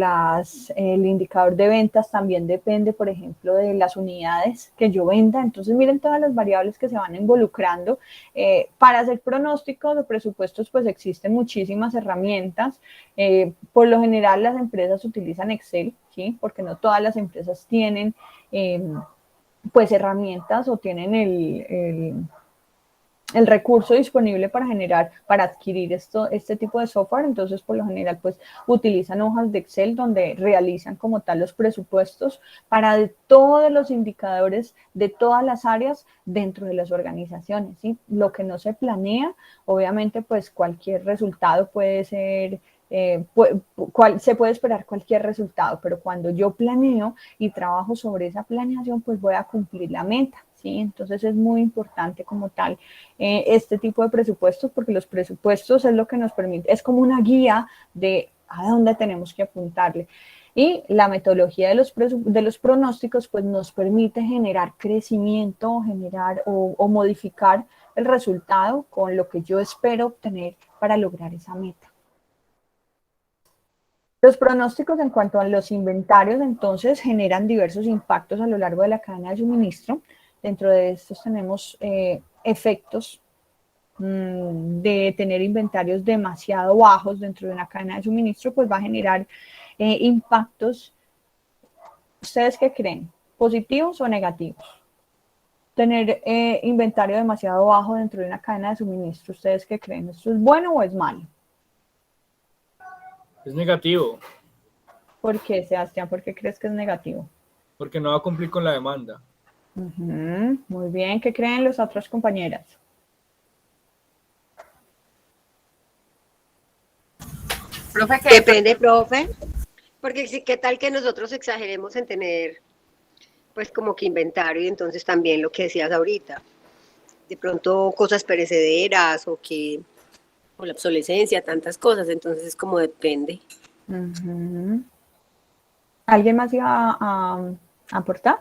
el indicador de ventas también depende, por ejemplo, de las unidades que yo venda. Entonces miren todas las variables que se van involucrando. Para hacer pronósticos o presupuestos, pues existen muchísimas herramientas. Por lo general las empresas utilizan Excel, ¿sí? Porque no todas las empresas tienen pues herramientas o tienen el recurso disponible para adquirir este tipo de software. Entonces, por lo general, pues utilizan hojas de Excel donde realizan como tal los presupuestos para todos los indicadores de todas las áreas dentro de las organizaciones, ¿sí? Lo que no se planea, obviamente, pues cualquier resultado puede ser se puede esperar cualquier resultado, pero cuando yo planeo y trabajo sobre esa planeación, pues voy a cumplir la meta, ¿sí? Entonces es muy importante como tal este tipo de presupuestos, porque los presupuestos es lo que nos permite, es como una guía de a dónde tenemos que apuntarle. Y la metodología de los pronósticos pues nos permite generar crecimiento, generar o modificar el resultado con lo que yo espero obtener para lograr esa meta. Los pronósticos en cuanto a los inventarios, entonces, generan diversos impactos a lo largo de la cadena de suministro. Dentro de estos tenemos efectos de tener inventarios demasiado bajos dentro de una cadena de suministro, pues va a generar impactos. ¿Ustedes qué creen? ¿Positivos o negativos? Tener inventario demasiado bajo dentro de una cadena de suministro, ¿ustedes qué creen? ¿Esto es bueno o es malo? Es negativo. ¿Por qué, Sebastián? ¿Por qué crees que es negativo? Porque no va a cumplir con la demanda. Muy bien, ¿qué creen las otras compañeras? Profe, ¿qué? Depende, profe, porque qué tal que nosotros exageremos en tener, pues como que inventario y entonces también lo que decías ahorita, de pronto cosas perecederas o la obsolescencia, tantas cosas, entonces es como depende. Ujú. ¿Alguien más iba a aportar?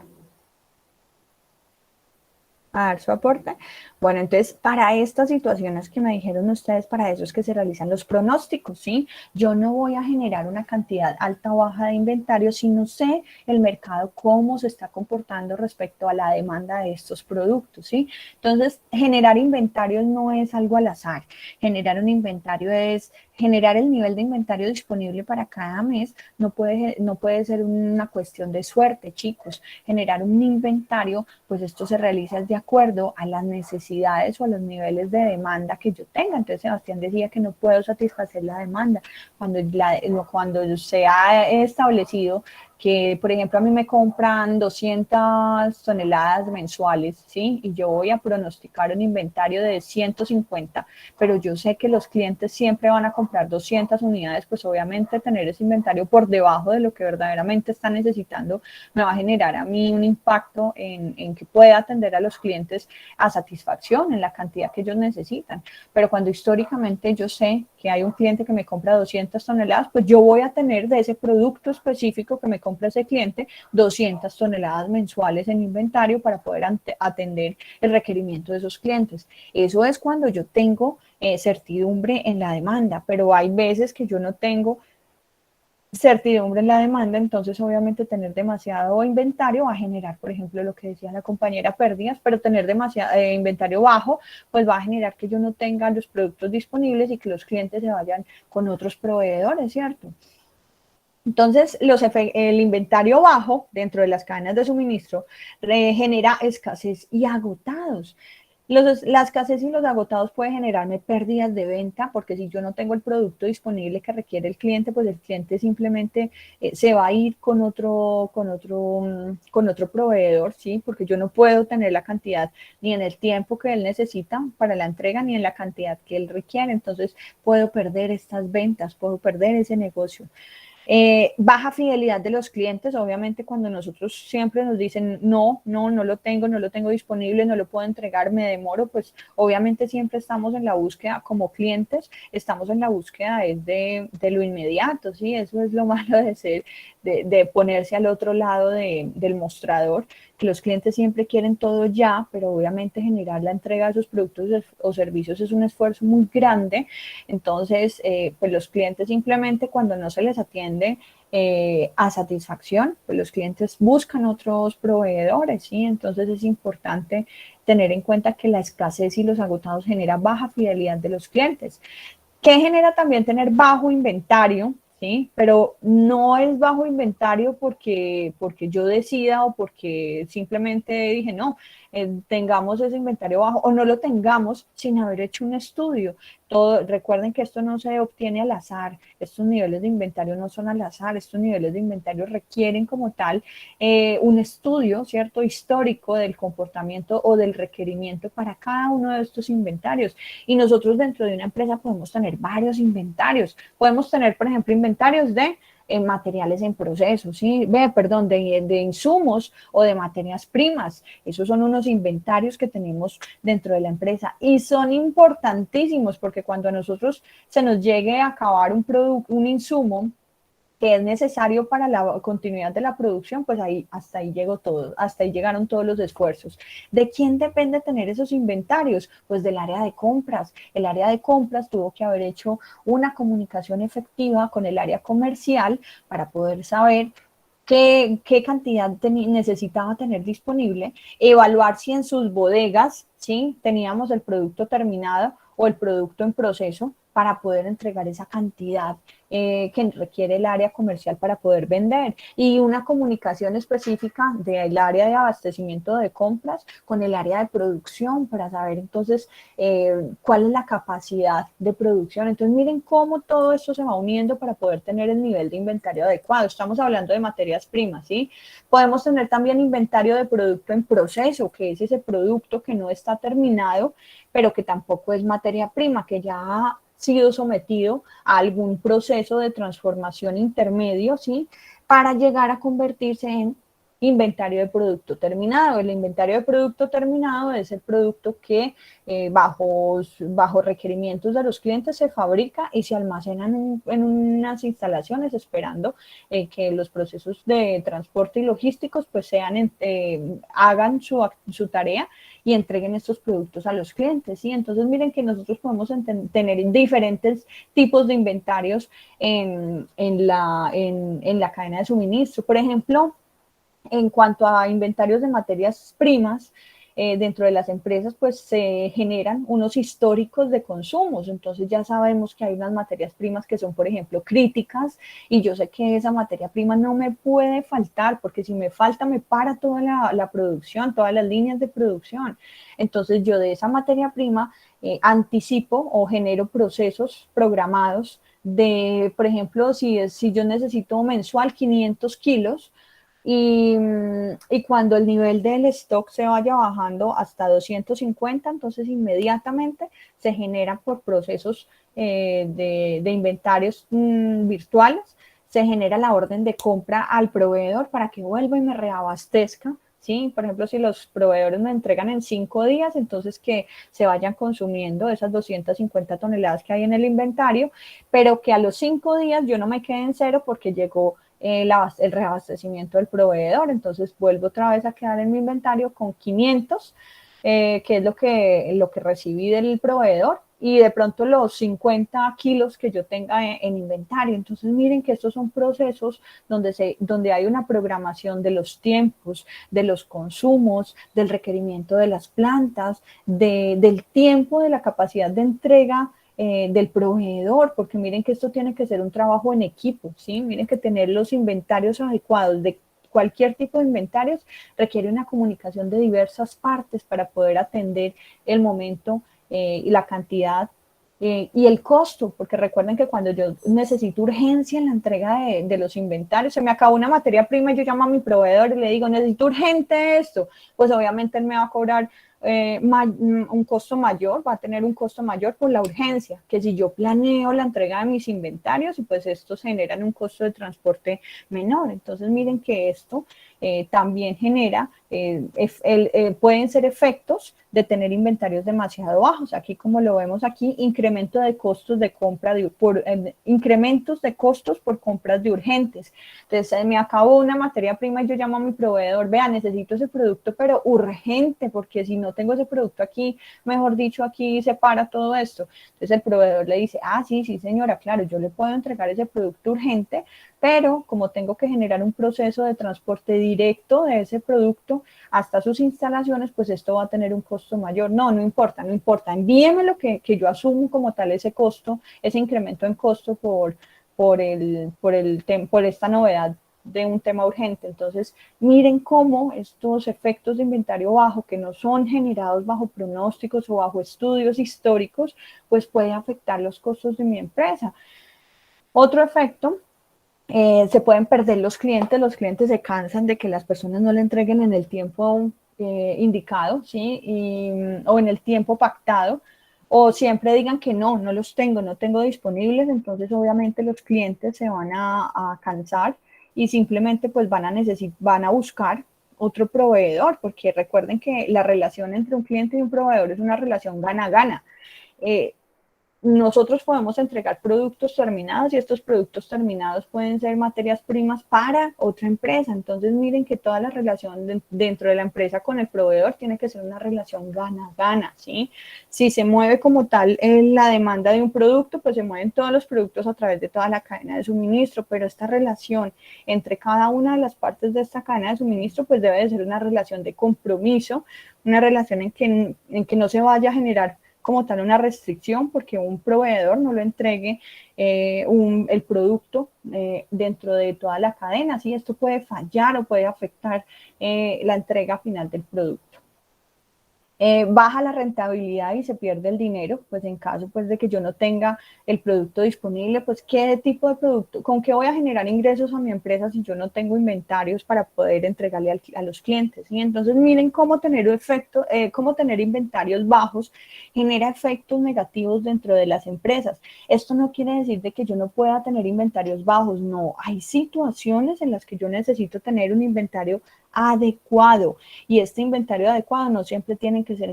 A dar su aporte. Bueno, entonces, para estas situaciones que me dijeron ustedes, para eso es que se realizan los pronósticos, ¿sí? Yo no voy a generar una cantidad alta o baja de inventario si no sé el mercado cómo se está comportando respecto a la demanda de estos productos, ¿sí? Entonces, generar inventarios no es algo al azar. Generar un inventario es generar el nivel de inventario disponible para cada mes. No puede ser una cuestión de suerte, chicos. Generar un inventario, pues esto se realiza de acuerdo a las necesidades o a los niveles de demanda que yo tenga. Entonces Sebastián decía que no puedo satisfacer la demanda cuando se ha establecido que, por ejemplo, a mí me compran 200 toneladas mensuales, ¿sí? Y yo voy a pronosticar un inventario de 150, pero yo sé que los clientes siempre van a comprar 200 unidades, pues obviamente tener ese inventario por debajo de lo que verdaderamente están necesitando me va a generar a mí un impacto en que pueda atender a los clientes a satisfacción en la cantidad que ellos necesitan. Pero cuando históricamente yo sé que hay un cliente que me compra 200 toneladas, pues yo voy a tener de ese producto específico que me compra ese cliente 200 toneladas mensuales en inventario para poder atender el requerimiento de esos clientes. Eso es cuando yo tengo certidumbre en la demanda, pero hay veces que yo no tengo certidumbre en la demanda, entonces obviamente tener demasiado inventario va a generar, por ejemplo, lo que decía la compañera, pérdidas, pero tener demasiado inventario bajo, pues va a generar que yo no tenga los productos disponibles y que los clientes se vayan con otros proveedores, ¿cierto? Entonces, el inventario bajo dentro de las cadenas de suministro genera escasez y agotados. La escasez y los agotados puede generarme pérdidas de venta, porque si yo no tengo el producto disponible que requiere el cliente, pues el cliente simplemente se va a ir con otro proveedor, ¿sí? Porque yo no puedo tener la cantidad ni en el tiempo que él necesita para la entrega, ni en la cantidad que él requiere. Entonces puedo perder estas ventas, puedo perder ese negocio. Baja fidelidad de los clientes, obviamente cuando nosotros siempre nos dicen no lo tengo, no lo tengo disponible, no lo puedo entregar, me demoro, pues obviamente siempre estamos en la búsqueda como clientes, estamos en la búsqueda de lo inmediato, ¿sí? Eso es lo malo de ponerse al otro lado del mostrador, que los clientes siempre quieren todo ya, pero obviamente generar la entrega de sus productos o servicios es un esfuerzo muy grande. Entonces, pues los clientes simplemente cuando no se les atiende a satisfacción, pues los clientes buscan otros proveedores, ¿sí? Entonces es importante tener en cuenta que la escasez y los agotados genera baja fidelidad de los clientes. ¿Qué genera también tener bajo inventario? ¿Sí? Pero no es bajo inventario porque yo decida o porque simplemente dije, no, tengamos ese inventario bajo o no lo tengamos sin haber hecho un estudio. Recuerden que esto no se obtiene al azar, estos niveles de inventario no son al azar, estos niveles de inventario requieren como tal un estudio, ¿cierto?, histórico del comportamiento o del requerimiento para cada uno de estos inventarios. Y nosotros dentro de una empresa podemos tener varios inventarios. Podemos tener, por ejemplo, inventarios de materiales en proceso, ¿sí? Perdón, de insumos o de materias primas. Esos son unos inventarios que tenemos dentro de la empresa y son importantísimos porque cuando a nosotros se nos llegue a acabar un insumo que es necesario para la continuidad de la producción, pues hasta ahí llegó todo, hasta ahí llegaron todos los esfuerzos. ¿De quién depende tener esos inventarios? Pues del área de compras. El área de compras tuvo que haber hecho una comunicación efectiva con el área comercial para poder saber qué cantidad necesitaba tener disponible, evaluar si en sus bodegas, ¿sí?, teníamos el producto terminado o el producto en proceso para poder entregar esa cantidad que requiere el área comercial para poder vender, y una comunicación específica del área de abastecimiento de compras con el área de producción para saber entonces cuál es la capacidad de producción. Entonces miren cómo todo esto se va uniendo para poder tener el nivel de inventario adecuado. Estamos hablando de materias primas, ¿sí? Podemos tener también inventario de producto en proceso, que es ese producto que no está terminado, pero que tampoco es materia prima, que ya ha sido sometido a algún proceso de transformación intermedio, ¿sí?, para llegar a convertirse en inventario de producto terminado. El inventario de producto terminado es el producto que bajo requerimientos de los clientes se fabrica y se almacena en unas instalaciones esperando que los procesos de transporte y logísticos pues hagan su tarea y entreguen estos productos a los clientes, ¿sí? Entonces miren que nosotros podemos tener diferentes tipos de inventarios en la cadena de suministro. Por ejemplo, en cuanto a inventarios de materias primas, dentro de las empresas pues se generan unos históricos de consumos, entonces ya sabemos que hay unas materias primas que son, por ejemplo, críticas, y yo sé que esa materia prima no me puede faltar, porque si me falta me para toda la producción, todas las líneas de producción. Entonces yo de esa materia prima anticipo o genero procesos programados de, por ejemplo, si yo necesito mensual 500 kilos, y cuando el nivel del stock se vaya bajando hasta 250, entonces inmediatamente se genera por procesos de inventarios virtuales, se genera la orden de compra al proveedor para que vuelva y me reabastezca. ¿Sí? Por ejemplo, si los proveedores me entregan en 5 días, entonces que se vayan consumiendo esas 250 toneladas que hay en el inventario, pero que a los 5 días yo no me quede en cero porque llegó el reabastecimiento del proveedor, entonces vuelvo otra vez a quedar en mi inventario con 500, que es lo que recibí del proveedor, y de pronto los 50 kilos que yo tenga en inventario. Entonces miren que estos son procesos donde hay una programación de los tiempos, de los consumos, del requerimiento de las plantas, del tiempo, de la capacidad de entrega del proveedor, porque miren que esto tiene que ser un trabajo en equipo, ¿sí? Miren que tener los inventarios adecuados de cualquier tipo de inventarios requiere una comunicación de diversas partes para poder atender el momento y la cantidad y el costo, porque recuerden que cuando yo necesito urgencia en la entrega de los inventarios, se me acabó una materia prima y yo llamo a mi proveedor y le digo, necesito urgente esto, pues obviamente él me va a cobrar un costo mayor, va a tener un costo mayor por la urgencia, que si yo planeo la entrega de mis inventarios y pues estos generan un costo de transporte menor. Entonces miren que esto también genera, pueden ser efectos de tener inventarios demasiado bajos. Aquí como lo vemos aquí, incremento de costos de compra, incrementos de costos por compras de urgentes. Entonces me acabó una materia prima y yo llamo a mi proveedor, vea, necesito ese producto pero urgente, porque si no tengo ese producto aquí, mejor dicho, aquí se para todo esto. Entonces el proveedor le dice, sí señora, claro, yo le puedo entregar ese producto urgente, pero como tengo que generar un proceso de transporte directo de ese producto hasta sus instalaciones, pues esto va a tener un costo mayor. No importa, envíeme lo que yo asumo como tal ese costo, ese incremento en costo por esta novedad de un tema urgente. Entonces, miren cómo estos efectos de inventario bajo, que no son generados bajo pronósticos o bajo estudios históricos, pues puede afectar los costos de mi empresa. Otro efecto, se pueden perder los clientes se cansan de que las personas no le entreguen en el tiempo indicado, ¿sí? O en el tiempo pactado, o siempre digan que no tengo disponibles, entonces obviamente los clientes se van a cansar y simplemente pues van a buscar otro proveedor, porque recuerden que la relación entre un cliente y un proveedor es una relación gana-gana. Nosotros podemos entregar productos terminados y estos productos terminados pueden ser materias primas para otra empresa. Entonces miren que toda la relación dentro de la empresa con el proveedor tiene que ser una relación gana-gana, ¿sí? Si se mueve como tal la demanda de un producto, pues se mueven todos los productos a través de toda la cadena de suministro, pero esta relación entre cada una de las partes de esta cadena de suministro pues debe de ser una relación de compromiso, una relación en que no se vaya a generar como tal una restricción porque un proveedor no lo entregue el producto dentro de toda la cadena. ¿Sí? Esto puede fallar o puede afectar la entrega final del producto. Baja la rentabilidad y se pierde el dinero, pues en caso pues de que yo no tenga el producto disponible, pues qué tipo de producto, con qué voy a generar ingresos a mi empresa si yo no tengo inventarios para poder entregarle a los clientes. Y entonces miren cómo tener inventarios bajos genera efectos negativos dentro de las empresas. Esto no quiere decir de que yo no pueda tener inventarios bajos, no, hay situaciones en las que yo necesito tener un inventario adecuado. Y este inventario adecuado no siempre tienen que ser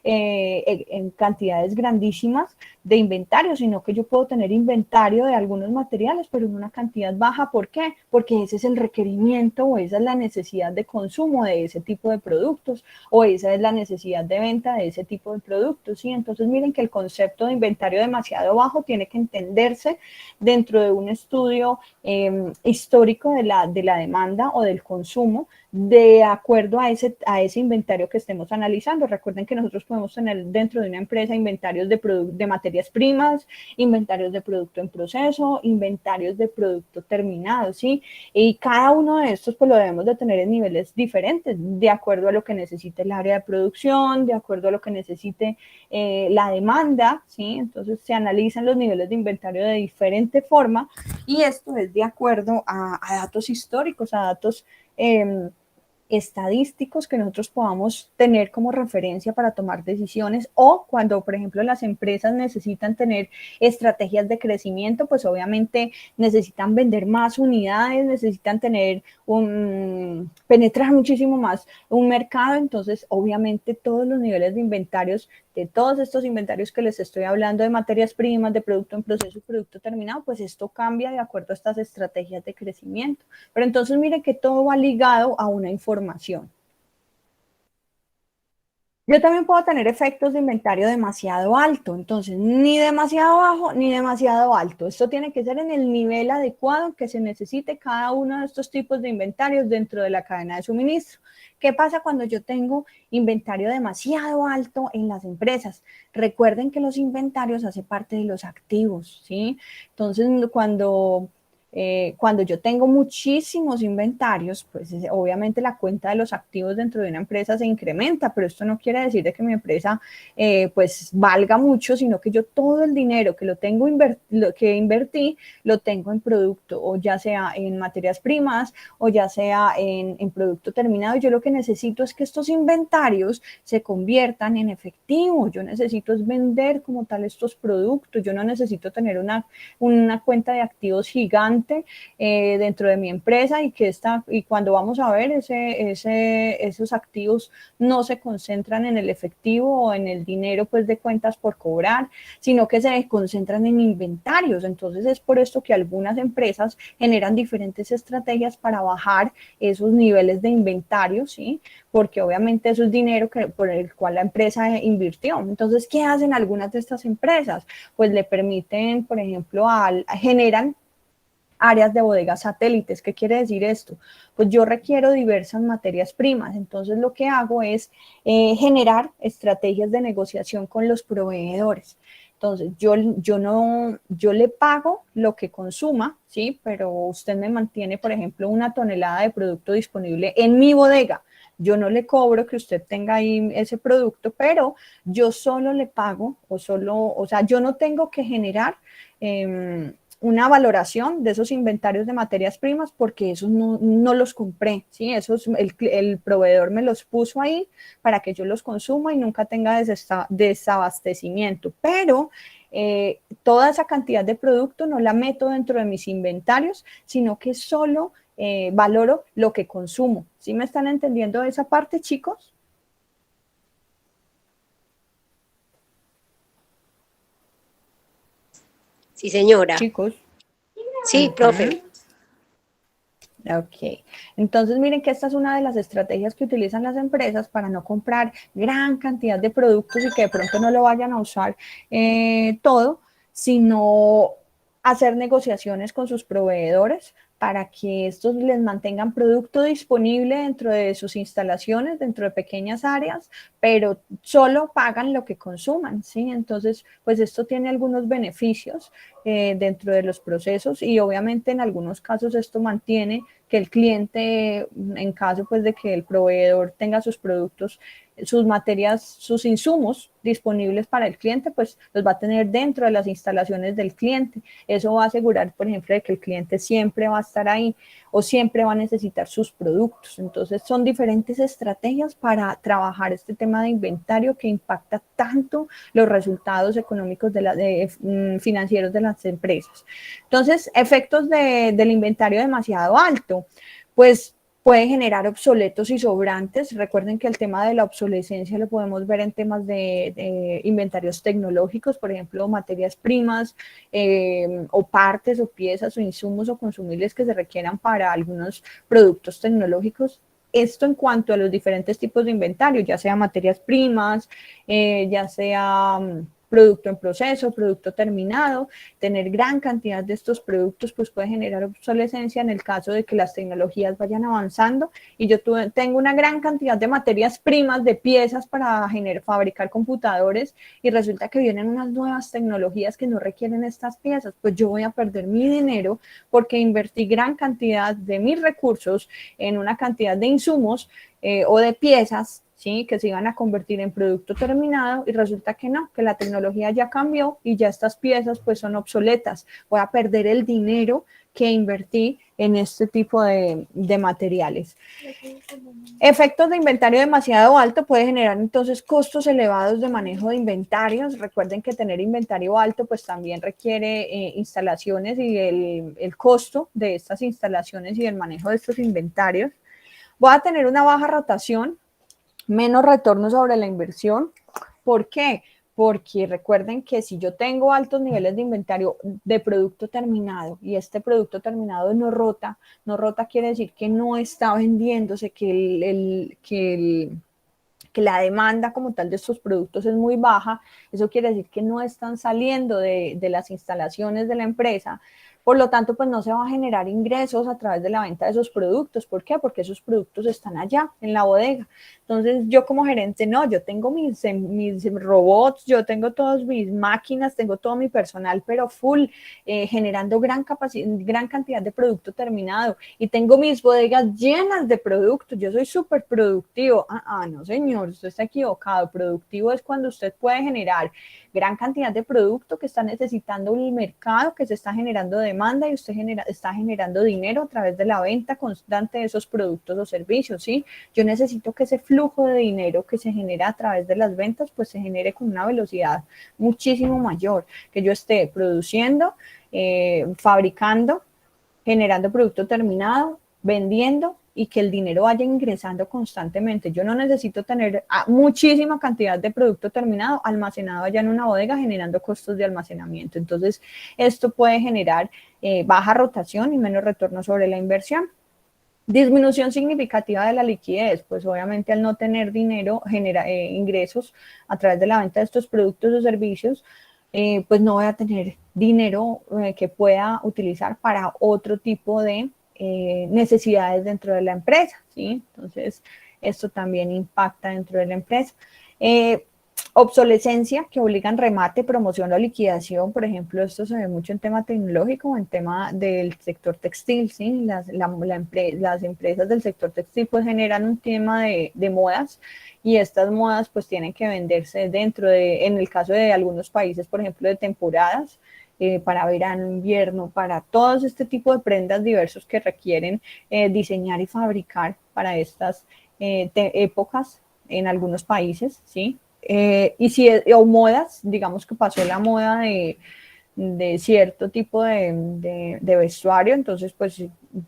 en cantidades grandísimas de inventario, sino que yo puedo tener inventario de algunos materiales, pero en una cantidad baja. ¿Por qué? Porque ese es el requerimiento o esa es la necesidad de consumo de ese tipo de productos o esa es la necesidad de venta de ese tipo de productos, ¿sí? Entonces miren que el concepto de inventario demasiado bajo tiene que entenderse dentro de un estudio histórico de la demanda o del consumo de acuerdo a ese inventario que estemos analizando. Recuerden que nosotros podemos tener dentro de una empresa inventarios de materias primas, inventarios de producto en proceso, inventarios de producto terminado, ¿sí? Y cada uno de estos pues lo debemos de tener en niveles diferentes, de acuerdo a lo que necesite el área de producción, de acuerdo a lo que necesite la demanda, ¿sí? Entonces se analizan los niveles de inventario de diferente forma y esto es de acuerdo a datos históricos, a datos estadísticos que nosotros podamos tener como referencia para tomar decisiones o cuando, por ejemplo, las empresas necesitan tener estrategias de crecimiento, pues obviamente necesitan vender más unidades, necesitan penetrar muchísimo más un mercado, entonces obviamente todos los niveles de inventarios, de todos estos inventarios que les estoy hablando de materias primas, de producto en proceso y producto terminado, pues esto cambia de acuerdo a estas estrategias de crecimiento. Pero entonces mire que todo va ligado a una información. Yo también puedo tener efectos de inventario demasiado alto, entonces ni demasiado bajo ni demasiado alto. Esto tiene que ser en el nivel adecuado que se necesite cada uno de estos tipos de inventarios dentro de la cadena de suministro. ¿Qué pasa cuando yo tengo inventario demasiado alto en las empresas? Recuerden que los inventarios hacen parte de los activos, ¿sí? Entonces, cuando yo tengo muchísimos inventarios, pues obviamente la cuenta de los activos dentro de una empresa se incrementa, pero esto no quiere decir de que mi empresa pues valga mucho, sino que yo todo el dinero que que invertí lo tengo en producto, o ya sea en materias primas, o ya sea en producto terminado. Yo lo que necesito es que estos inventarios se conviertan en efectivo. Yo necesito es vender como tal estos productos. Yo no necesito tener una cuenta de activos gigante dentro de mi empresa y cuando vamos a ver esos activos no se concentran en el efectivo o en el dinero pues de cuentas por cobrar, sino que se concentran en inventarios. Entonces es por esto que algunas empresas generan diferentes estrategias para bajar esos niveles de inventario, ¿sí? Porque obviamente eso es dinero por el cual la empresa invirtió. Entonces, ¿qué hacen algunas de estas empresas? Pues le permiten, por ejemplo, generan áreas de bodegas satélites. ¿Qué quiere decir esto? Pues yo requiero diversas materias primas, entonces lo que hago es generar estrategias de negociación con los proveedores. Entonces, yo le pago lo que consuma, ¿sí? Pero usted me mantiene, por ejemplo, una tonelada de producto disponible en mi bodega. Yo no le cobro que usted tenga ahí ese producto, pero yo solo le pago o sea, yo no tengo que generar una valoración de esos inventarios de materias primas porque esos no los compré, ¿sí? El proveedor me los puso ahí para que yo los consuma y nunca tenga desabastecimiento, pero toda esa cantidad de producto no la meto dentro de mis inventarios, sino que solo valoro lo que consumo. ¿Sí me están entendiendo esa parte, chicos? Sí, señora. Chicos. Sí, profe. Ok, entonces miren que esta es una de las estrategias que utilizan las empresas para no comprar gran cantidad de productos y que de pronto no lo vayan a usar todo, sino hacer negociaciones con sus proveedores para que estos les mantengan producto disponible dentro de sus instalaciones, dentro de pequeñas áreas, pero solo pagan lo que consuman, ¿sí? Entonces, pues esto tiene algunos beneficios dentro de los procesos y obviamente en algunos casos esto mantiene que el cliente, en caso pues de que el proveedor tenga sus productos, sus materias, sus insumos disponibles para el cliente, pues los va a tener dentro de las instalaciones del cliente. Eso va a asegurar, por ejemplo, de que el cliente siempre va a estar ahí o siempre va a necesitar sus productos. Entonces, son diferentes estrategias para trabajar este tema de inventario que impacta tanto los resultados económicos financieros de las empresas. Entonces, efectos del inventario demasiado alto, pues puede generar obsoletos y sobrantes. Recuerden que el tema de la obsolescencia lo podemos ver en temas de inventarios tecnológicos, por ejemplo, materias primas o partes o piezas o insumos o consumibles que se requieran para algunos productos tecnológicos. Esto en cuanto a los diferentes tipos de inventario, ya sea materias primas, ya sea producto en proceso, producto terminado. Tener gran cantidad de estos productos pues puede generar obsolescencia en el caso de que las tecnologías vayan avanzando y yo tengo una gran cantidad de materias primas, de piezas para fabricar computadores y resulta que vienen unas nuevas tecnologías que no requieren estas piezas, pues yo voy a perder mi dinero porque invertí gran cantidad de mis recursos en una cantidad de insumos o de piezas, ¿sí? Que se iban a convertir en producto terminado y resulta que no, que la tecnología ya cambió y ya estas piezas pues son obsoletas. Voy a perder el dinero que invertí en este tipo de materiales. Efectos de inventario demasiado alto puede generar entonces costos elevados de manejo de inventarios. Recuerden que tener inventario alto pues también requiere instalaciones y el costo de estas instalaciones y el manejo de estos inventarios. Voy a tener una baja rotación, menos retorno sobre la inversión. ¿Por qué? Porque recuerden que si yo tengo altos niveles de inventario de producto terminado y este producto terminado no rota quiere decir que no está vendiéndose, que la demanda como tal de estos productos es muy baja, eso quiere decir que no están saliendo de las instalaciones de la empresa. Por lo tanto, pues no se va a generar ingresos a través de la venta de esos productos. ¿Por qué? Porque esos productos están allá, en la bodega. Entonces, yo como gerente, no, yo tengo mis robots, yo tengo todas mis máquinas, tengo todo mi personal, pero full, generando gran cantidad de producto terminado. Y tengo mis bodegas llenas de productos. Yo soy súper productivo. No, señor, usted está equivocado. Productivo es cuando usted puede generar gran cantidad de producto que está necesitando el mercado, que se está generando demanda y usted está generando dinero a través de la venta constante de esos productos o servicios, ¿sí? Yo necesito que ese flujo de dinero que se genera a través de las ventas, pues se genere con una velocidad muchísimo mayor, que yo esté produciendo, fabricando, generando producto terminado, vendiendo y que el dinero vaya ingresando constantemente. Yo no necesito tener muchísima cantidad de producto terminado almacenado allá en una bodega generando costos de almacenamiento. Entonces, esto puede generar baja rotación y menos retorno sobre la inversión. Disminución significativa de la liquidez, pues obviamente al no tener dinero, genera ingresos a través de la venta de estos productos o servicios, pues no voy a tener dinero que pueda utilizar para otro tipo de necesidades dentro de la empresa, ¿sí? Entonces, esto también impacta dentro de la empresa. Obsolescencia que obligan remate, promoción o liquidación, por ejemplo, esto se ve mucho en tema tecnológico, en tema del sector textil, ¿sí? Las empresas del sector textil pues generan un tema de modas y estas modas pues tienen que venderse en el caso de algunos países, por ejemplo, de temporadas, para verano, invierno, para todos este tipo de prendas diversos que requieren diseñar y fabricar para estas épocas en algunos países, ¿sí? O modas, digamos que pasó la moda de cierto tipo de vestuario, entonces pues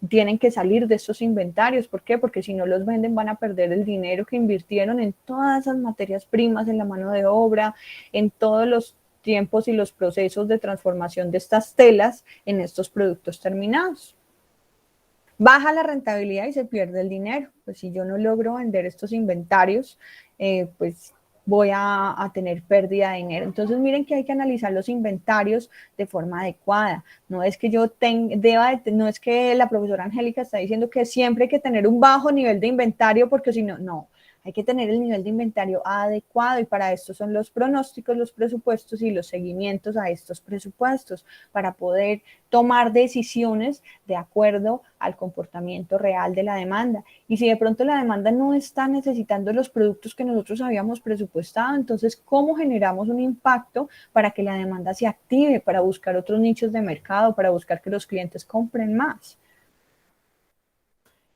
tienen que salir de estos inventarios. ¿Por qué? Porque si no los venden van a perder el dinero que invirtieron en todas esas materias primas, en la mano de obra, en todos los tiempos y los procesos de transformación de estas telas en estos productos terminados. Baja la rentabilidad y se pierde el dinero. Pues si yo no logro vender estos inventarios, pues voy a tener pérdida de dinero. Entonces miren que hay que analizar los inventarios de forma adecuada. No es que no es que la profesora Angélica está diciendo que siempre hay que tener un bajo nivel de inventario porque si no, no. Hay que tener el nivel de inventario adecuado y para esto son los pronósticos, los presupuestos y los seguimientos a estos presupuestos para poder tomar decisiones de acuerdo al comportamiento real de la demanda. Y si de pronto la demanda no está necesitando los productos que nosotros habíamos presupuestado, entonces, ¿cómo generamos un impacto para que la demanda se active, para buscar otros nichos de mercado, para buscar que los clientes compren más?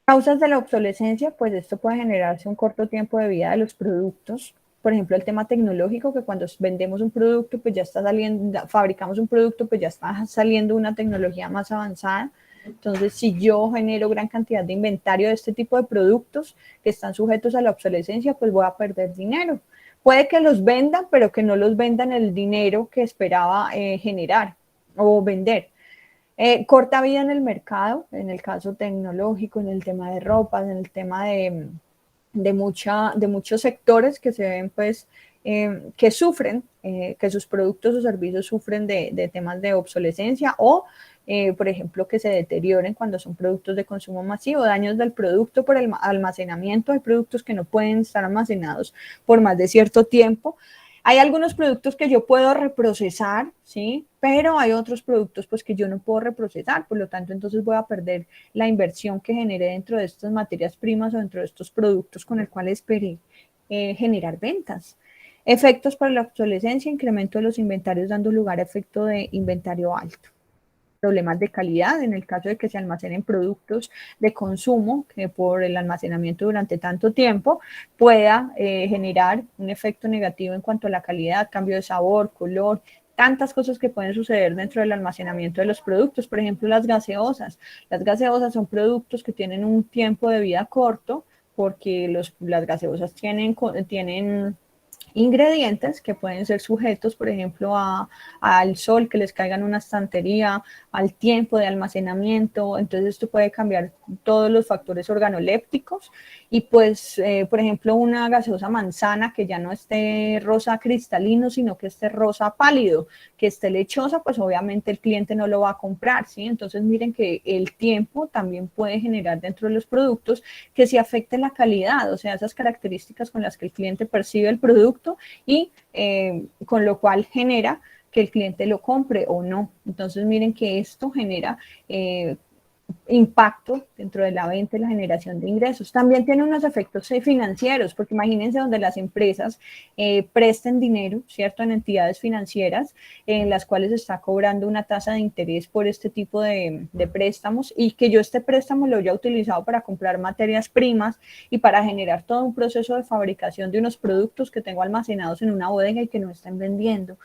Causas de la obsolescencia, pues esto puede generarse un corto tiempo de vida de los productos. Por ejemplo, el tema tecnológico, que cuando vendemos un producto, pues ya está saliendo, fabricamos un producto, pues ya está saliendo una tecnología más avanzada. Entonces, si yo genero gran cantidad de inventario de este tipo de productos que están sujetos a la obsolescencia, pues voy a perder dinero. Puede que los vendan, pero que no los vendan el dinero que esperaba generar o vender. Corta vida en el mercado, en el caso tecnológico, en el tema de ropa, en el tema de muchos sectores que se ven, pues, que sufren, que sus productos o servicios sufren de temas de obsolescencia o, por ejemplo, que se deterioren cuando son productos de consumo masivo, daños del producto por el almacenamiento. Hay productos que no pueden estar almacenados por más de cierto tiempo. Hay algunos productos que yo puedo reprocesar, ¿sí? Pero hay otros productos pues que yo no puedo reprocesar, por lo tanto entonces voy a perder la inversión que generé dentro de estas materias primas o dentro de estos productos con el cual esperé generar ventas. Efectos para la obsolescencia, incremento de los inventarios dando lugar a efecto de inventario alto. Problemas de calidad en el caso de que se almacenen productos de consumo que por el almacenamiento durante tanto tiempo pueda generar un efecto negativo en cuanto a la calidad, cambio de sabor, color, tantas cosas que pueden suceder dentro del almacenamiento de los productos. Por ejemplo, las gaseosas. Las gaseosas son productos que tienen un tiempo de vida corto porque las gaseosas tienen ingredientes que pueden ser sujetos, por ejemplo, al sol, que les caiga en una estantería, al tiempo de almacenamiento. Entonces esto puede cambiar todos los factores organolépticos y pues, por ejemplo, una gaseosa manzana que ya no esté rosa cristalino, sino que esté rosa pálido, que esté lechosa, pues obviamente el cliente no lo va a comprar, ¿sí? Entonces miren que el tiempo también puede generar dentro de los productos que se afecte la calidad, o sea, esas características con las que el cliente percibe el producto y con lo cual genera que el cliente lo compre o no. Entonces miren que esto genera impacto dentro de la venta y la generación de ingresos. También tiene unos efectos financieros, porque imagínense donde las empresas presten dinero, ¿cierto?, en entidades financieras en las cuales se está cobrando una tasa de interés por este tipo de préstamos y que yo este préstamo lo haya utilizado para comprar materias primas y para generar todo un proceso de fabricación de unos productos que tengo almacenados en una bodega y que no están vendiendo.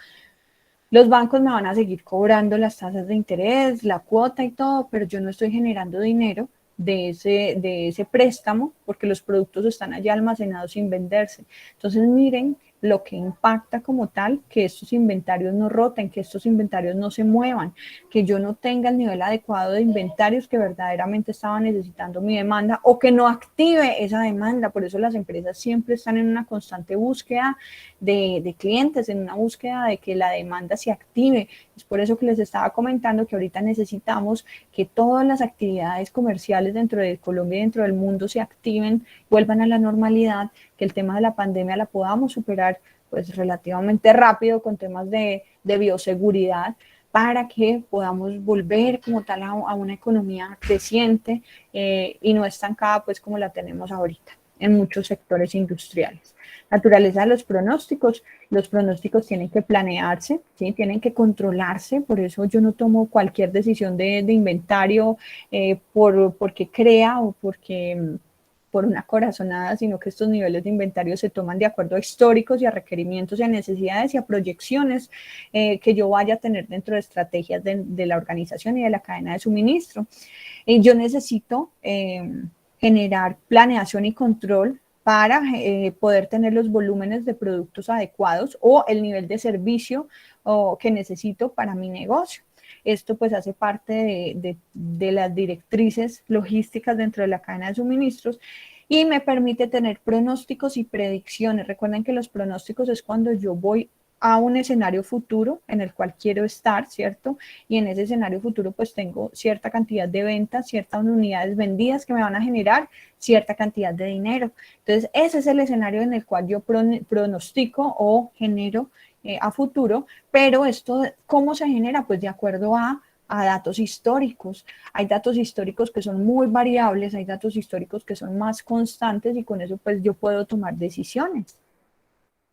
Los bancos me van a seguir cobrando las tasas de interés, la cuota y todo, pero yo no estoy generando dinero de ese préstamo porque los productos están allá almacenados sin venderse. Entonces miren lo que impacta como tal, que estos inventarios no roten, que estos inventarios no se muevan, que yo no tenga el nivel adecuado de inventarios que verdaderamente estaba necesitando mi demanda o que no active esa demanda. Por eso las empresas siempre están en una constante búsqueda de clientes, en una búsqueda de que la demanda se active. Es por eso que les estaba comentando que ahorita necesitamos que todas las actividades comerciales dentro de Colombia y dentro del mundo se activen, vuelvan a la normalidad, que el tema de la pandemia la podamos superar pues relativamente rápido con temas de bioseguridad para que podamos volver como tal a una economía creciente y no estancada pues como la tenemos ahorita en muchos sectores industriales. Naturaleza de los pronósticos tienen que planearse, ¿sí? Tienen que controlarse, por eso yo no tomo cualquier decisión de inventario porque crea o porque por una corazonada, sino que estos niveles de inventario se toman de acuerdo a históricos y a requerimientos y a necesidades y a proyecciones que yo vaya a tener dentro de estrategias de la organización y de la cadena de suministro. Yo necesito generar planeación y control para poder tener los volúmenes de productos adecuados o el nivel de servicio que necesito para mi negocio. Esto pues hace parte de las directrices logísticas dentro de la cadena de suministros y me permite tener pronósticos y predicciones. Recuerden que los pronósticos es cuando yo voy a un escenario futuro en el cual quiero estar, ¿cierto? Y en ese escenario futuro pues tengo cierta cantidad de ventas, ciertas unidades vendidas que me van a generar cierta cantidad de dinero. Entonces ese es el escenario en el cual yo pronostico o genero a futuro, pero esto, ¿cómo se genera? Pues de acuerdo a datos históricos. Hay datos históricos que son muy variables, hay datos históricos que son más constantes y con eso pues yo puedo tomar decisiones.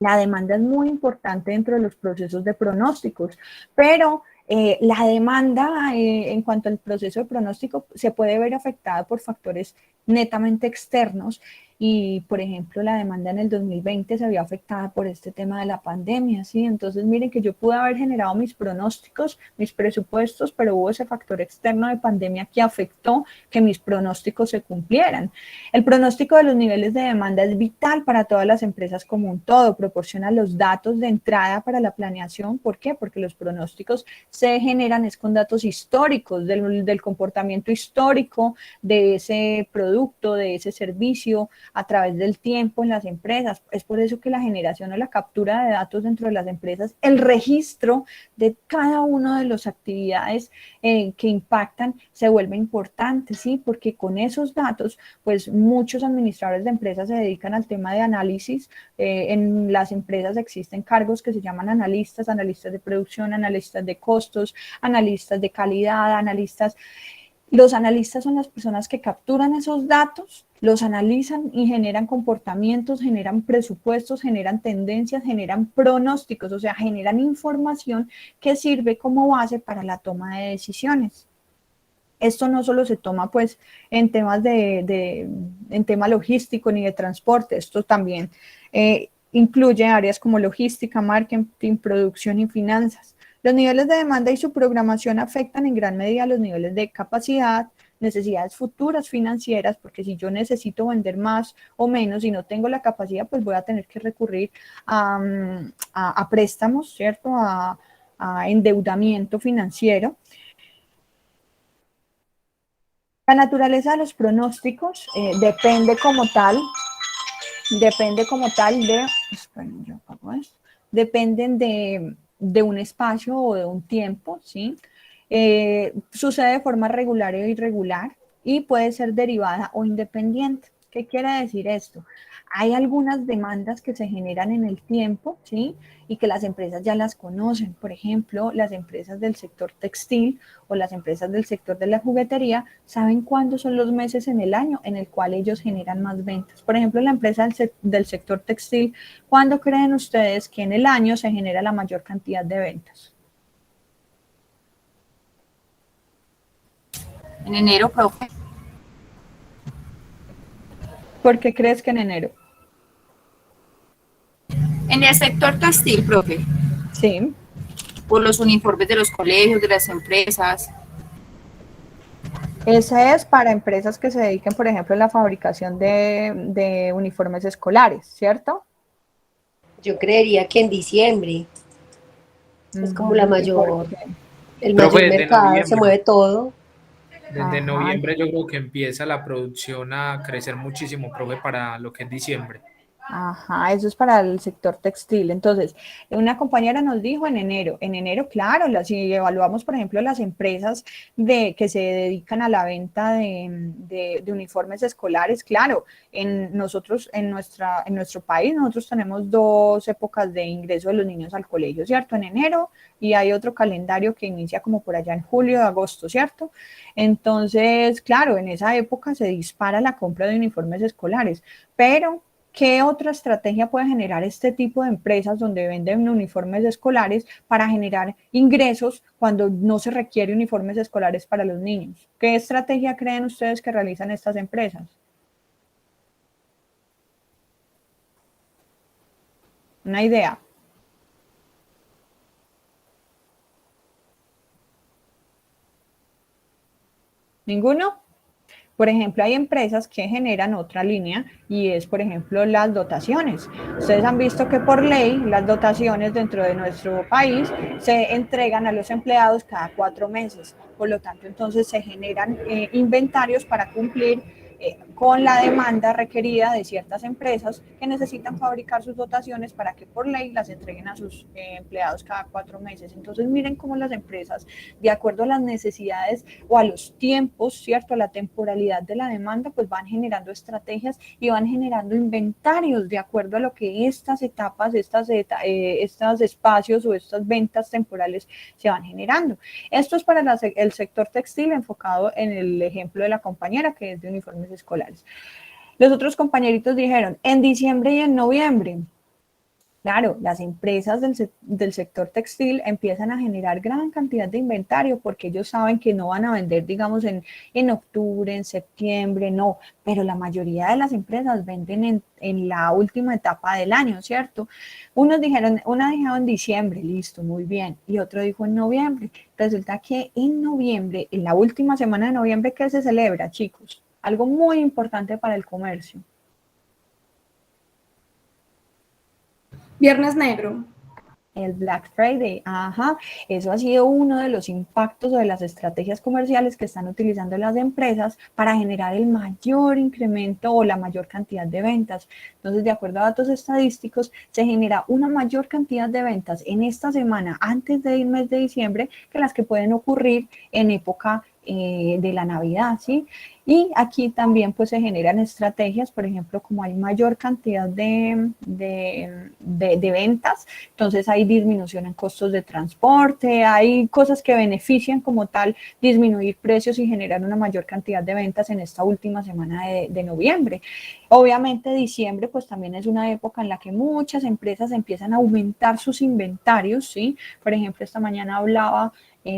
La demanda es muy importante dentro de los procesos de pronósticos, pero la demanda en cuanto al proceso de pronóstico se puede ver afectada por factores netamente externos y, por ejemplo, la demanda en el 2020 se vio afectada por este tema de la pandemia, ¿sí? Entonces, miren que yo pude haber generado mis pronósticos, mis presupuestos, pero hubo ese factor externo de pandemia que afectó que mis pronósticos se cumplieran. El pronóstico de los niveles de demanda es vital para todas las empresas como un todo, proporciona los datos de entrada para la planeación. ¿Por qué? Porque los pronósticos se generan es con datos históricos, del comportamiento histórico de ese producto, de ese servicio, a través del tiempo en las empresas. Es por eso que la generación o la captura de datos dentro de las empresas, el registro de cada una de las actividades que impactan se vuelve importante, ¿sí? Porque con esos datos, pues muchos administradores de empresas se dedican al tema de análisis. En las empresas existen cargos que se llaman analistas, analistas de producción, analistas de costos, analistas de calidad, analistas. Los analistas son las personas que capturan esos datos, los analizan y generan comportamientos, generan presupuestos, generan tendencias, generan pronósticos, o sea, generan información que sirve como base para la toma de decisiones. Esto no solo se toma pues en temas en tema logístico ni de transporte, esto también incluye áreas como logística, marketing, producción y finanzas. Los niveles de demanda y su programación afectan en gran medida los niveles de capacidad, necesidades futuras financieras, porque si yo necesito vender más o menos y no tengo la capacidad, pues voy a tener que recurrir a préstamos, ¿cierto? A endeudamiento financiero. La naturaleza de los pronósticos depende como tal de, esperen, yo apago esto, dependen de un espacio o de un tiempo, ¿sí? Sucede de forma regular o irregular y puede ser derivada o independiente. ¿Qué quiere decir esto? Hay algunas demandas que se generan en el tiempo, ¿sí? Y que las empresas ya las conocen. Por ejemplo, las empresas del sector textil o las empresas del sector de la juguetería saben cuándo son los meses en el año en el cual ellos generan más ventas. Por ejemplo, la empresa del sector textil, ¿cuándo creen ustedes que en el año se genera la mayor cantidad de ventas? En enero, profe. ¿Por qué crees que en enero? En el sector textil, profe, Sí. por los uniformes de los colegios, de las empresas. Ese es para empresas que se dediquen, por ejemplo, a la fabricación de uniformes escolares, ¿cierto? Yo creería que en diciembre es como la ¿Y por mayor, qué? el Profe, mayor desde mercado, se noviembre. mueve todo. Desde Ajá. noviembre yo creo que empieza la producción a crecer muchísimo, profe, para lo que es diciembre. Ajá, eso es para el sector textil. Entonces, una compañera nos dijo en enero, claro, si evaluamos, por ejemplo, las empresas que se dedican a la venta de uniformes escolares, claro, en nuestro país, nosotros tenemos dos épocas de ingreso de los niños al colegio, ¿cierto? En enero y hay otro calendario que inicia como por allá en julio, agosto, ¿cierto? Entonces, claro, en esa época se dispara la compra de uniformes escolares, pero ¿qué otra estrategia puede generar este tipo de empresas donde venden uniformes escolares para generar ingresos cuando no se requiere uniformes escolares para los niños? ¿Qué estrategia creen ustedes que realizan estas empresas? Una idea. ¿Ninguno? Por ejemplo, hay empresas que generan otra línea y es, por ejemplo, las dotaciones. Ustedes han visto que por ley las dotaciones dentro de nuestro país se entregan a los empleados cada 4 meses. Por lo tanto, entonces se generan inventarios para cumplir con la demanda requerida de ciertas empresas que necesitan fabricar sus dotaciones para que por ley las entreguen a sus empleados cada 4 meses. Entonces, miren cómo las empresas, de acuerdo a las necesidades o a los tiempos, ¿cierto? A la temporalidad de la demanda, pues van generando estrategias y van generando inventarios de acuerdo a lo que estas etapas, estos espacios o estas ventas temporales se van generando. Esto es para el sector textil enfocado en el ejemplo de la compañera que es de uniformes escolares. Los otros compañeritos dijeron en diciembre y en noviembre. Claro, las empresas del sector textil empiezan a generar gran cantidad de inventario porque ellos saben que no van a vender, digamos, en octubre, en septiembre, no, pero la mayoría de las empresas venden en la última etapa del año, ¿cierto? Una dijo en diciembre, listo, muy bien, y otro dijo en noviembre. Resulta que en noviembre, en la última semana de noviembre, ¿qué se celebra, chicos? Algo muy importante para el comercio. Viernes Negro. El Black Friday, ajá, eso ha sido uno de los impactos o de las estrategias comerciales que están utilizando las empresas para generar el mayor incremento o la mayor cantidad de ventas. Entonces, de acuerdo a datos estadísticos, se genera una mayor cantidad de ventas en esta semana antes del mes de diciembre que las que pueden ocurrir en época de la Navidad, ¿sí? Y aquí también pues se generan estrategias, por ejemplo, como hay mayor cantidad de ventas, entonces hay disminución en costos de transporte, hay cosas que benefician como tal disminuir precios y generar una mayor cantidad de ventas en esta última semana de noviembre. Obviamente diciembre pues también es una época en la que muchas empresas empiezan a aumentar sus inventarios, ¿sí? Por ejemplo, esta mañana hablaba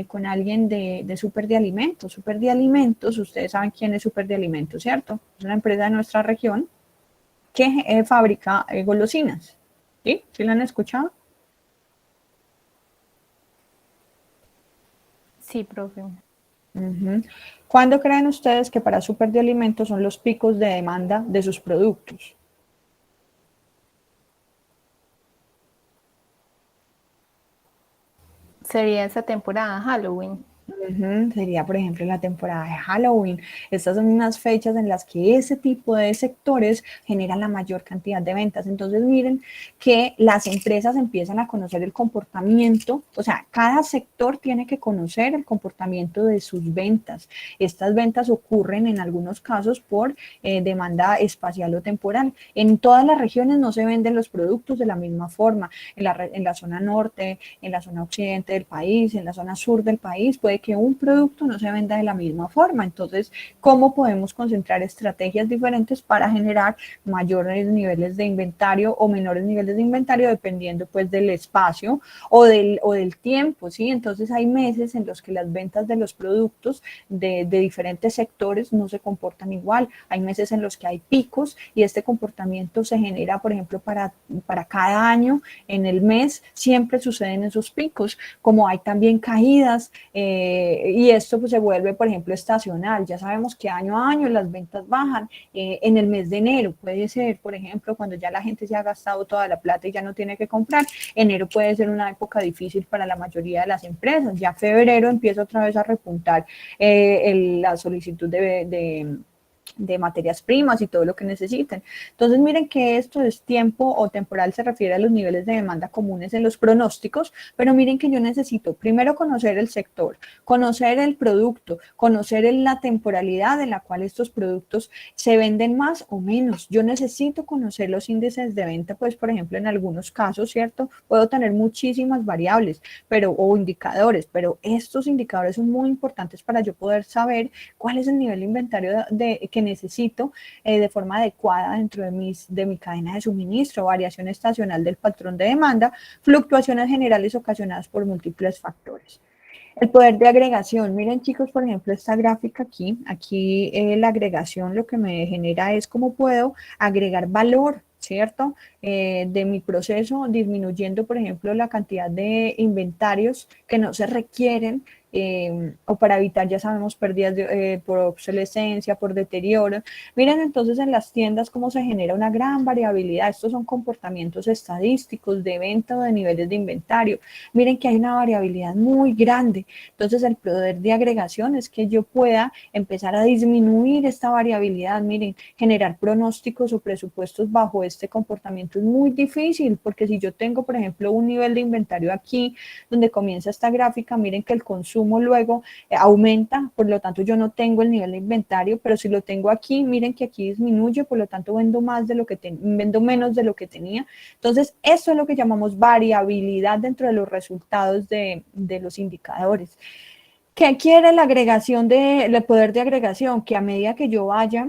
con alguien de Super de Alimentos. Super de Alimentos, ustedes saben quién es Super de Alimentos, ¿cierto? Es una empresa de nuestra región que fabrica golosinas. ¿Sí? ¿Sí lo han escuchado? Sí, profe. ¿Cuándo creen ustedes que para Super de Alimentos son los picos de demanda de sus productos? Sería esa temporada Halloween. Sería, por ejemplo, la temporada de Halloween. Estas son unas fechas en las que ese tipo de sectores generan la mayor cantidad de ventas. Entonces, miren que las empresas empiezan a conocer el comportamiento, o sea, cada sector tiene que conocer el comportamiento de sus ventas. Estas ventas ocurren en algunos casos por demanda espacial o temporal. En todas las regiones no se venden los productos de la misma forma. En la zona norte, en la zona occidente del país, en la zona sur del país, puede que un producto no se venda de la misma forma. Entonces, ¿cómo podemos concentrar estrategias diferentes para generar mayores niveles de inventario o menores niveles de inventario dependiendo pues del espacio o del tiempo, ¿sí? Entonces, hay meses en los que las ventas de los productos de diferentes sectores no se comportan igual. Hay meses en los que hay picos y este comportamiento se genera, por ejemplo, para cada año en el mes, siempre suceden esos picos, como hay también caídas, y esto pues se vuelve, por ejemplo, estacional. Ya sabemos que año a año las ventas bajan. En el mes de enero puede ser, por ejemplo, cuando ya la gente se ha gastado toda la plata y ya no tiene que comprar, enero puede ser una época difícil para la mayoría de las empresas. Ya febrero empieza otra vez a repuntar la solicitud de materias primas y todo lo que necesiten. Entonces, miren que esto es tiempo o temporal, se refiere a los niveles de demanda comunes en los pronósticos, pero miren que yo necesito primero conocer el sector, conocer el producto, conocer la temporalidad en la cual estos productos se venden más o menos. Yo necesito conocer los índices de venta, pues, por ejemplo, en algunos casos, ¿cierto? Puedo tener muchísimas variables, o indicadores, pero estos indicadores son muy importantes para yo poder saber cuál es el nivel de inventario que necesito de forma adecuada dentro de mi cadena de suministro, variación estacional del patrón de demanda, fluctuaciones generales ocasionadas por múltiples factores. El poder de agregación, miren chicos, por ejemplo, esta gráfica aquí la agregación lo que me genera es cómo puedo agregar valor, ¿cierto? De mi proceso, disminuyendo, por ejemplo, la cantidad de inventarios que no se requieren o para evitar, ya sabemos, pérdidas por obsolescencia, por deterioro. Miren entonces en las tiendas cómo se genera una gran variabilidad. Estos son comportamientos estadísticos de venta o de niveles de inventario. Miren que hay una variabilidad muy grande. Entonces el poder de agregación es que yo pueda empezar a disminuir esta variabilidad. Miren, generar pronósticos o presupuestos bajo este comportamiento es muy difícil, porque si yo tengo, por ejemplo, un nivel de inventario aquí, donde comienza esta gráfica, miren que el consumo luego aumenta, por lo tanto yo no tengo el nivel de inventario, pero si lo tengo aquí, miren que aquí disminuye, por lo tanto vendo vendo menos de lo que tenía. Entonces, eso es lo que llamamos variabilidad dentro de los resultados de los indicadores. ¿Qué quiere la agregación el poder de agregación? Que a medida que yo vaya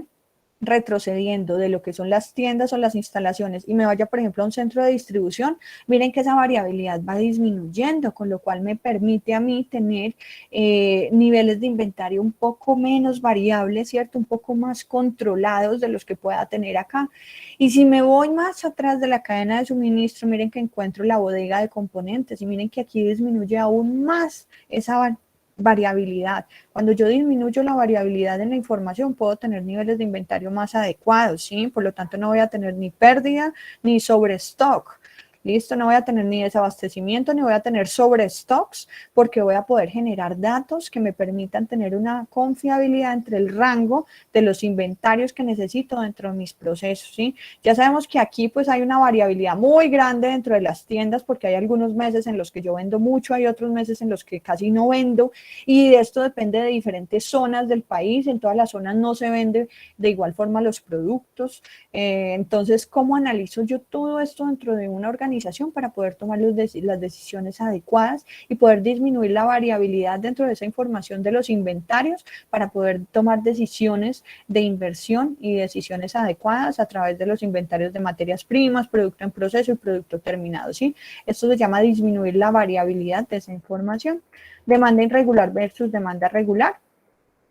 retrocediendo de lo que son las tiendas o las instalaciones y me vaya, por ejemplo, a un centro de distribución, miren que esa variabilidad va disminuyendo, con lo cual me permite a mí tener niveles de inventario un poco menos variables, ¿cierto? Un poco más controlados de los que pueda tener acá. Y si me voy más atrás de la cadena de suministro, miren que encuentro la bodega de componentes y miren que aquí disminuye aún más esa variabilidad. Cuando yo disminuyo la variabilidad en la información, puedo tener niveles de inventario más adecuados, ¿sí? Por lo tanto, no voy a tener ni pérdida ni sobrestock. Listo, no voy a tener ni desabastecimiento, ni voy a tener sobrestocks, porque voy a poder generar datos que me permitan tener una confiabilidad entre el rango de los inventarios que necesito dentro de mis procesos, ¿sí? Ya sabemos que aquí pues hay una variabilidad muy grande dentro de las tiendas, porque hay algunos meses en los que yo vendo mucho, hay otros meses en los que casi no vendo, y esto depende de diferentes zonas del país. En todas las zonas no se vende de igual forma los productos. Entonces, ¿cómo analizo yo todo esto dentro de una organización para poder tomar las decisiones adecuadas y poder disminuir la variabilidad dentro de esa información de los inventarios para poder tomar decisiones de inversión y decisiones adecuadas a través de los inventarios de materias primas, producto en proceso y producto terminado, ¿sí? Esto se llama disminuir la variabilidad de esa información. Demanda irregular versus demanda regular.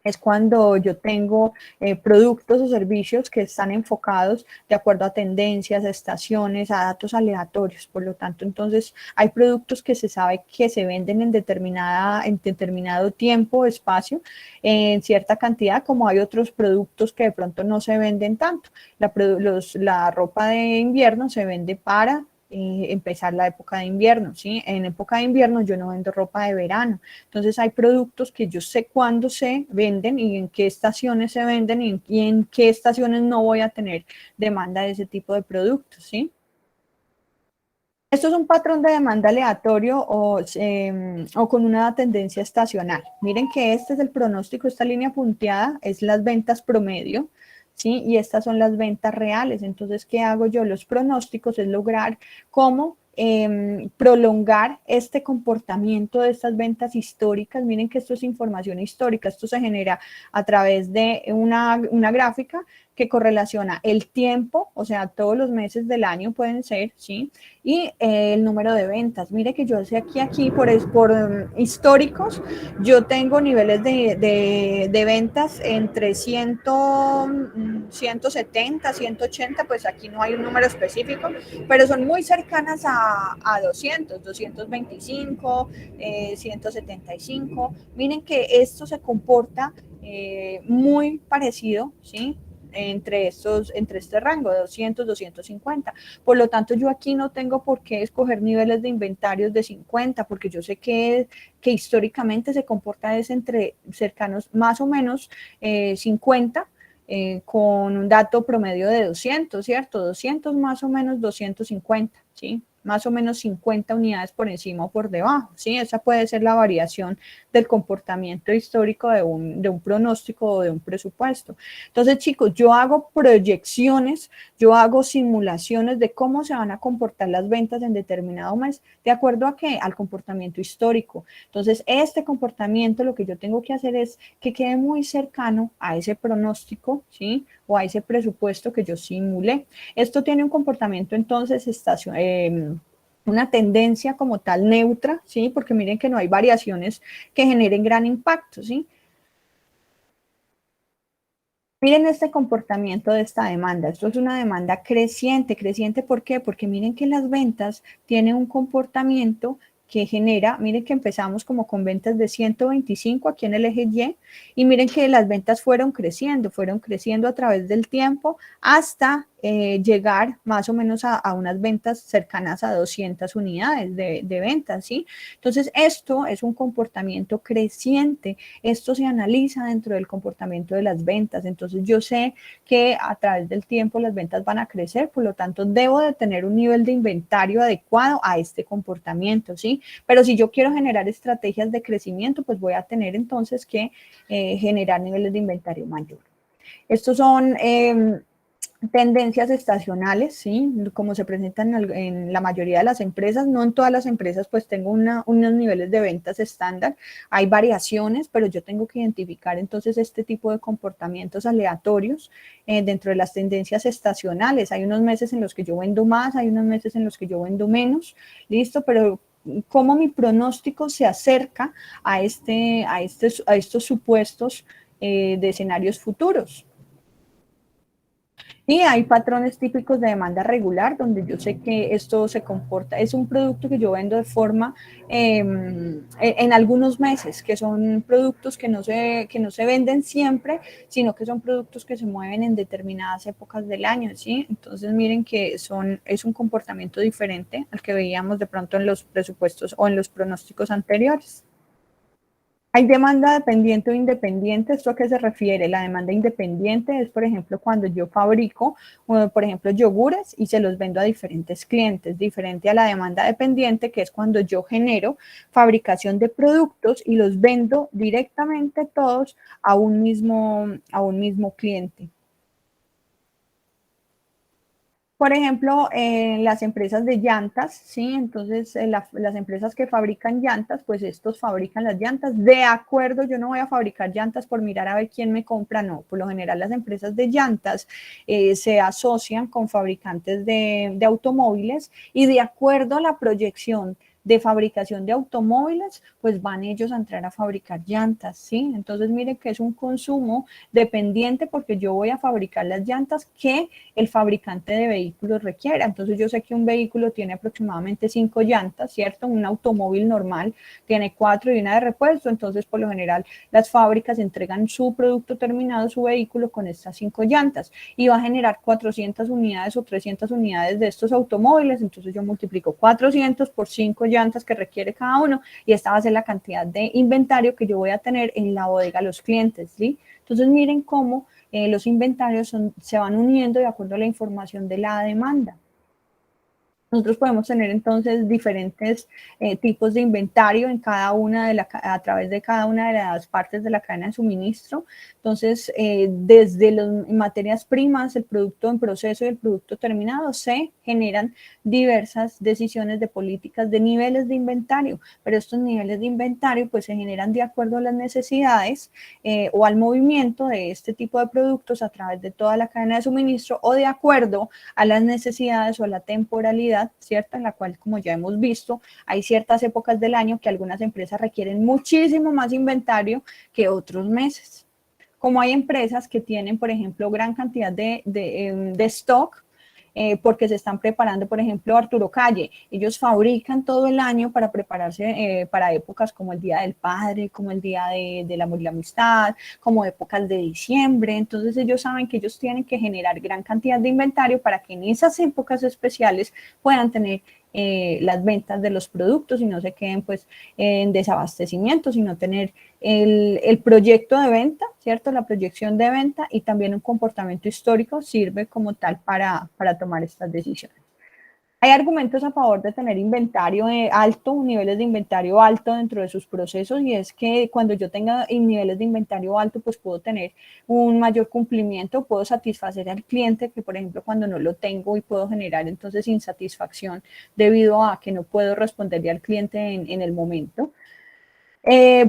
Es cuando yo tengo productos o servicios que están enfocados de acuerdo a tendencias, a estaciones, a datos aleatorios. Por lo tanto, entonces hay productos que se sabe que se venden en determinado tiempo, espacio, en cierta cantidad, como hay otros productos que de pronto no se venden tanto. La ropa de invierno se vende para empezar la época de invierno, ¿sí? En época de invierno yo no vendo ropa de verano. Entonces hay productos que yo sé cuándo se venden y en qué estaciones se venden y en qué estaciones no voy a tener demanda de ese tipo de productos, ¿sí? Esto es un patrón de demanda aleatorio o con una tendencia estacional. Miren que este es el pronóstico, esta línea punteada es las ventas promedio, ¿sí? Y estas son las ventas reales. Entonces, ¿qué hago yo? Los pronósticos es lograr cómo prolongar este comportamiento de estas ventas históricas. Miren que esto es información histórica, esto se genera a través de una gráfica que correlaciona el tiempo, o sea, todos los meses del año pueden ser, ¿sí? Y el número de ventas. Mire que yo sé aquí por históricos, yo tengo niveles de ventas entre 170, 180, pues aquí no hay un número específico, pero son muy cercanas a 200, 225, 175. Miren que esto se comporta muy parecido, ¿sí? Entre este rango de 200, 250. Por lo tanto, yo aquí no tengo por qué escoger niveles de inventarios de 50, porque yo sé que históricamente se comporta entre cercanos más o menos 50, con un dato promedio de 200, ¿cierto? 200 más o menos 250, ¿sí? Más o menos 50 unidades por encima o por debajo, ¿sí? Esa puede ser la variación del comportamiento histórico de un pronóstico o de un presupuesto. Entonces, chicos, yo hago proyecciones, yo hago simulaciones de cómo se van a comportar las ventas en determinado mes, ¿de acuerdo a qué? Al comportamiento histórico. Entonces, este comportamiento, lo que yo tengo que hacer es que quede muy cercano a ese pronóstico, ¿sí? O a ese presupuesto que yo simulé. Esto tiene un comportamiento, entonces, una tendencia como tal neutra, ¿sí? Porque miren que no hay variaciones que generen gran impacto, ¿sí? Miren este comportamiento de esta demanda. Esto es una demanda creciente. ¿Creciente por qué? Porque miren que las ventas tienen un comportamiento que genera, miren que empezamos como con ventas de 125 aquí en el eje Y, y miren que las ventas fueron creciendo a través del tiempo hasta llegar más o menos a unas ventas cercanas a 200 unidades de ventas, ¿sí? Entonces, esto es un comportamiento creciente, esto se analiza dentro del comportamiento de las ventas. Entonces, yo sé que a través del tiempo las ventas van a crecer, por lo tanto, debo de tener un nivel de inventario adecuado a este comportamiento, ¿sí? Pero si yo quiero generar estrategias de crecimiento, pues voy a tener entonces que generar niveles de inventario mayor. Estos son tendencias estacionales, ¿sí? Como se presentan en la mayoría de las empresas, no en todas las empresas, pues tengo unos niveles de ventas estándar, hay variaciones, pero yo tengo que identificar entonces este tipo de comportamientos aleatorios dentro de las tendencias estacionales. Hay unos meses en los que yo vendo más, hay unos meses en los que yo vendo menos, listo, pero cómo mi pronóstico se acerca a estos supuestos de escenarios futuros. Y hay patrones típicos de demanda regular donde yo sé que esto se comporta, es un producto que yo vendo de forma en algunos meses, que son productos que no se venden siempre, sino que son productos que se mueven en determinadas épocas del año, ¿sí? Entonces miren que es un comportamiento diferente al que veíamos de pronto en los presupuestos o en los pronósticos anteriores. Hay demanda dependiente o independiente. ¿Esto a qué se refiere? La demanda independiente es, por ejemplo, cuando yo fabrico, por ejemplo, yogures y se los vendo a diferentes clientes, diferente a la demanda dependiente, que es cuando yo genero fabricación de productos y los vendo directamente todos a un mismo cliente. Por ejemplo, las empresas de llantas, ¿sí? Entonces, las empresas que fabrican llantas, pues estos fabrican las llantas de acuerdo, yo no voy a fabricar llantas por mirar a ver quién me compra, no. Por lo general, las empresas de llantas se asocian con fabricantes de automóviles y de acuerdo a la proyección de fabricación de automóviles, pues van ellos a entrar a fabricar llantas, ¿sí? Entonces, miren que es un consumo dependiente porque yo voy a fabricar las llantas que el fabricante de vehículos requiera. Entonces yo sé que un vehículo tiene aproximadamente 5 llantas, ¿cierto? Un automóvil normal tiene 4 y una de repuesto, entonces por lo general las fábricas entregan su producto terminado, su vehículo con estas 5 llantas y va a generar 400 unidades o 300 unidades de estos automóviles, entonces yo multiplico 400 por 5 llantas que requiere cada uno y esta va a ser la cantidad de inventario que yo voy a tener en la bodega a los clientes, ¿sí? Entonces miren cómo los inventarios se van uniendo de acuerdo a la información de la demanda. Nosotros podemos tener entonces diferentes tipos de inventario en cada una a través de cada una de las partes de la cadena de suministro. Entonces, desde las materias primas, el producto en proceso y el producto terminado, se generan diversas decisiones de políticas de niveles de inventario, pero estos niveles de inventario pues se generan de acuerdo a las necesidades o al movimiento de este tipo de productos a través de toda la cadena de suministro o de acuerdo a las necesidades o a la temporalidad, ¿cierto? En la cual, como ya hemos visto, hay ciertas épocas del año que algunas empresas requieren muchísimo más inventario que otros meses. Como hay empresas que tienen, por ejemplo, gran cantidad de stock, porque se están preparando, por ejemplo, Arturo Calle. Ellos fabrican todo el año para prepararse para épocas como el Día del Padre, como el Día del Amor y la Amistad, como épocas de diciembre. Entonces ellos saben que ellos tienen que generar gran cantidad de inventario para que en esas épocas especiales puedan tener las ventas de los productos y no se queden pues en desabastecimiento, sino tener el proyecto de venta, ¿cierto? La proyección de venta y también un comportamiento histórico sirve como tal para tomar estas decisiones. Hay argumentos a favor de tener inventario alto, niveles de inventario alto dentro de sus procesos y es que cuando yo tenga niveles de inventario alto, pues puedo tener un mayor cumplimiento, puedo satisfacer al cliente que, por ejemplo, cuando no lo tengo y puedo generar entonces insatisfacción debido a que no puedo responderle al cliente en el momento.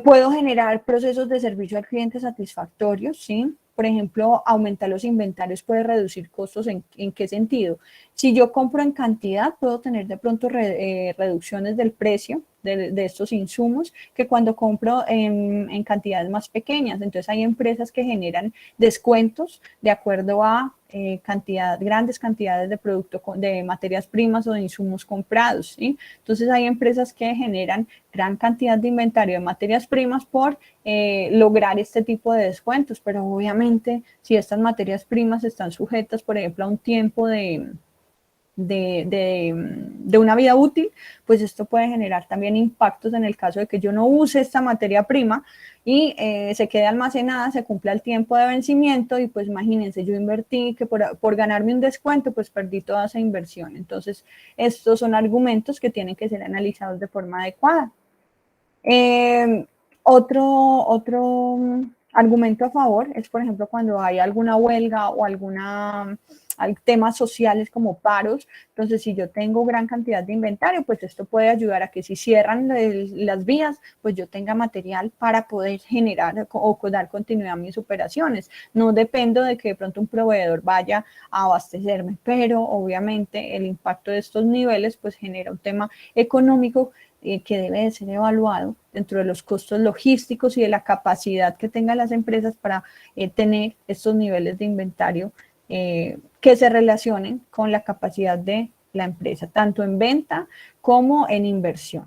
Puedo generar procesos de servicio al cliente satisfactorios, ¿sí? Por ejemplo, aumentar los inventarios puede reducir costos. ¿En qué sentido? Si yo compro en cantidad, puedo tener de pronto reducciones del precio de estos insumos que cuando compro en cantidades más pequeñas. Entonces hay empresas que generan descuentos de acuerdo a grandes cantidades de producto, de materias primas o de insumos comprados, ¿sí? Entonces hay empresas que generan gran cantidad de inventario de materias primas por lograr este tipo de descuentos, pero obviamente si estas materias primas están sujetas, por ejemplo, a un tiempo de una vida útil, pues esto puede generar también impactos en el caso de que yo no use esta materia prima y se quede almacenada, se cumpla el tiempo de vencimiento y pues imagínense, yo invertí que por ganarme un descuento, pues perdí toda esa inversión. Entonces, estos son argumentos que tienen que ser analizados de forma adecuada. Otro argumento a favor es, por ejemplo, cuando hay alguna huelga o hay temas sociales como paros. Entonces, si yo tengo gran cantidad de inventario, pues esto puede ayudar a que si cierran las vías, pues yo tenga material para poder generar o dar continuidad a mis operaciones. No dependo de que de pronto un proveedor vaya a abastecerme, pero obviamente el impacto de estos niveles pues genera un tema económico que debe de ser evaluado dentro de los costos logísticos y de la capacidad que tengan las empresas para tener estos niveles de inventario que se relacionen con la capacidad de la empresa, tanto en venta como en inversión.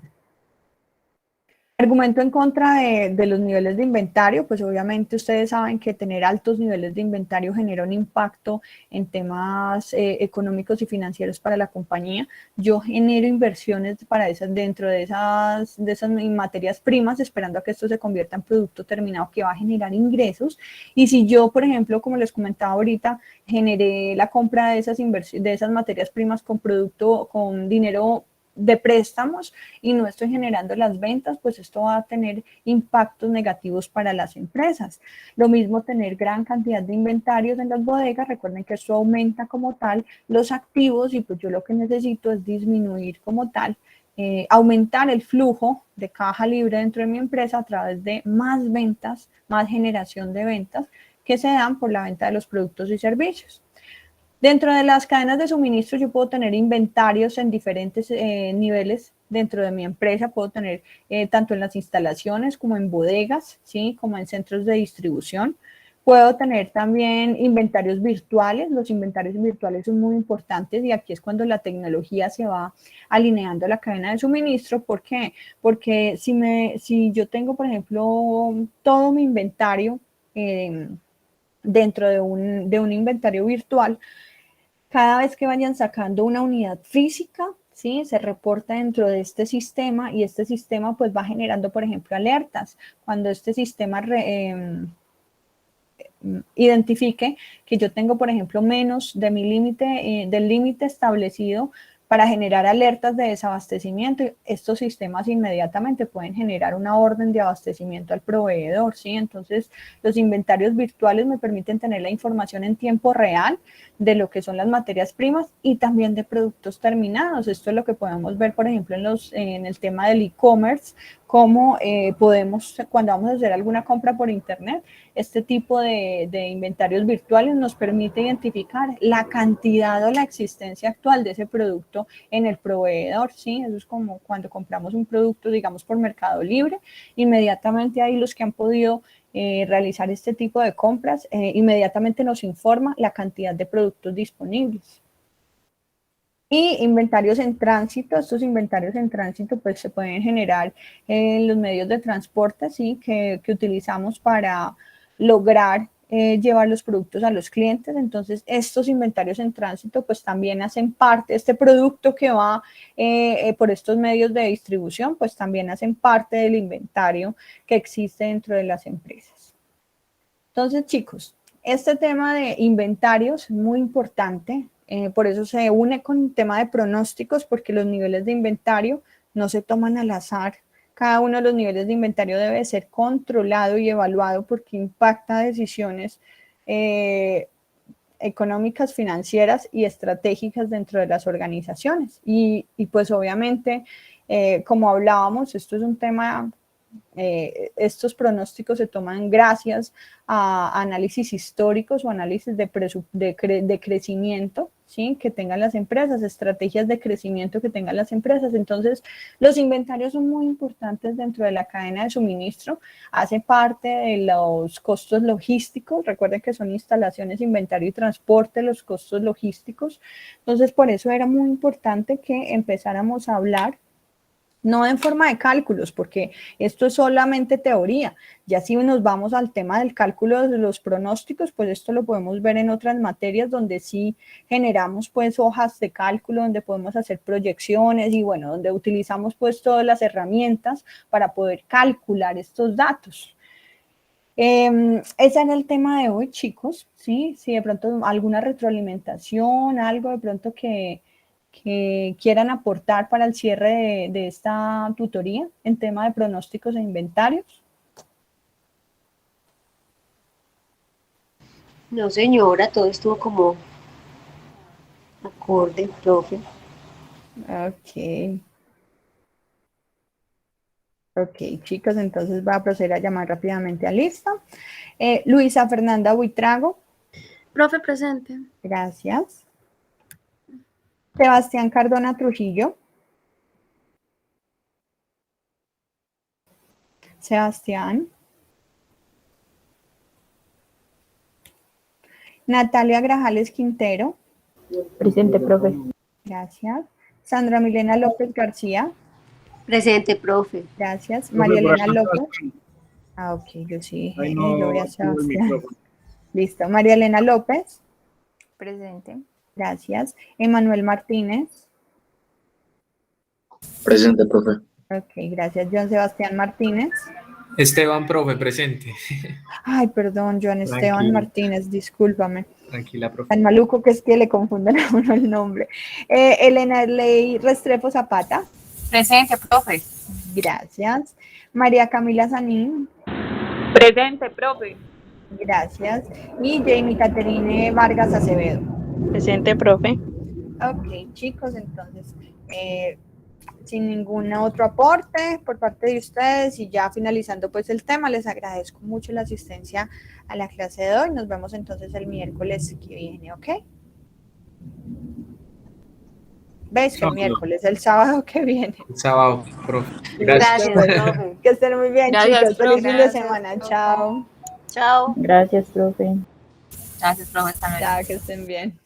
Argumento en contra de los niveles de inventario, pues obviamente ustedes saben que tener altos niveles de inventario genera un impacto en temas económicos y financieros para la compañía. Yo genero inversiones para dentro de esas materias primas, esperando a que esto se convierta en producto terminado que va a generar ingresos. Y si yo, por ejemplo, como les comentaba ahorita, generé la compra de esas materias primas con dinero de préstamos y no estoy generando las ventas, pues esto va a tener impactos negativos para las empresas. Lo mismo tener gran cantidad de inventarios en las bodegas, recuerden que esto aumenta como tal los activos y pues yo lo que necesito es disminuir como tal, aumentar el flujo de caja libre dentro de mi empresa a través de más ventas, más generación de ventas que se dan por la venta de los productos y servicios. Dentro de las cadenas de suministro yo puedo tener inventarios en diferentes niveles dentro de mi empresa, puedo tener tanto en las instalaciones como en bodegas, ¿sí? Como en centros de distribución. Puedo tener también inventarios virtuales, los inventarios virtuales son muy importantes y aquí es cuando la tecnología se va alineando a la cadena de suministro. ¿Por qué? Porque si yo tengo, por ejemplo, todo mi inventario dentro de un inventario virtual, cada vez que vayan sacando una unidad física, ¿sí? Se reporta dentro de este sistema y este sistema pues va generando, por ejemplo, alertas. Cuando este sistema identifique que yo tengo, por ejemplo, menos de mi límite, del límite establecido para generar alertas de desabastecimiento, estos sistemas inmediatamente pueden generar una orden de abastecimiento al proveedor, ¿sí? Entonces, los inventarios virtuales me permiten tener la información en tiempo real de lo que son las materias primas y también de productos terminados. Esto es lo que podemos ver, por ejemplo, en el tema del e-commerce, cómo podemos, cuando vamos a hacer alguna compra por internet, este tipo de inventarios virtuales nos permite identificar la cantidad o la existencia actual de ese producto en el proveedor, ¿sí? Eso es como cuando compramos un producto, digamos, por Mercado Libre, inmediatamente ahí los que han podido realizar este tipo de compras, inmediatamente nos informa la cantidad de productos disponibles. Y inventarios en tránsito, estos inventarios en tránsito pues se pueden generar en los medios de transporte, ¿sí? que utilizamos para lograr llevar los productos a los clientes. Entonces estos inventarios en tránsito pues también hacen parte, este producto que va por estos medios de distribución pues también hacen parte del inventario que existe dentro de las empresas. Entonces chicos, este tema de inventarios es muy importante. Por eso se une con el tema de pronósticos, porque los niveles de inventario no se toman al azar. Cada uno de los niveles de inventario debe ser controlado y evaluado porque impacta decisiones económicas, financieras y estratégicas dentro de las organizaciones. Y pues obviamente, como hablábamos, esto es un tema... estos pronósticos se toman gracias a análisis históricos o análisis de crecimiento, ¿sí? Que tengan las empresas, estrategias de crecimiento que tengan las empresas. Entonces, los inventarios son muy importantes dentro de la cadena de suministro, hace parte de los costos logísticos. Recuerden que son instalaciones, inventario y transporte, los costos logísticos. Entonces, por eso era muy importante que empezáramos a hablar no en forma de cálculos, porque esto es solamente teoría. Ya si nos vamos al tema del cálculo de los pronósticos, pues esto lo podemos ver en otras materias donde sí generamos pues hojas de cálculo, donde podemos hacer proyecciones y bueno, donde utilizamos pues todas las herramientas para poder calcular estos datos. Ese era el tema de hoy, chicos, ¿sí? Si de pronto alguna retroalimentación, algo de pronto que quieran aportar para el cierre de esta tutoría en tema de pronósticos e inventarios. No, señora, todo estuvo como Acorde, profe. Ok. Ok, chicos, entonces voy a proceder a llamar rápidamente a lista. Luisa Fernanda Buitrago. Profe, presente. Gracias. Sebastián Cardona Trujillo. Sebastián. Natalia Grajales Quintero. Presente, profe. Gracias. Sandra Milena López García. Presente, profe. Gracias. Profe, María por Elena acá López. Ah, ok, yo sí Ahí dije, no yo voy a activo el Sebastián. micrófono. Listo. María Elena López. Presente. Gracias. Emanuel Martínez. Presente, profe. Ok, gracias. Joan Sebastián Martínez. Esteban, profe, presente. Ay, perdón, Joan Esteban Tranquila. Martínez, discúlpame. Tranquila, profe. Tan maluco que es que le confunden a uno el nombre. Elena Ley Restrepo Zapata. Presente, profe. Gracias. María Camila Sanín. Presente, profe. Gracias. Y Jamie Caterine Vargas Acevedo. Presente, profe. Ok, chicos, entonces, sin ningún otro aporte por parte de ustedes y ya finalizando pues el tema, les agradezco mucho la asistencia a la clase de hoy. Nos vemos entonces el miércoles que viene, ¿ok? ¿Ves que el Sábado. miércoles, el sábado que viene? El sábado, profe. Gracias. Gracias, profe. Que estén muy bien, Gracias, chicos. Feliz profe. fin de Gracias, semana. profe. Chao. Chao. Gracias, profe. Gracias, profe. Hasta luego. Chao, que estén bien.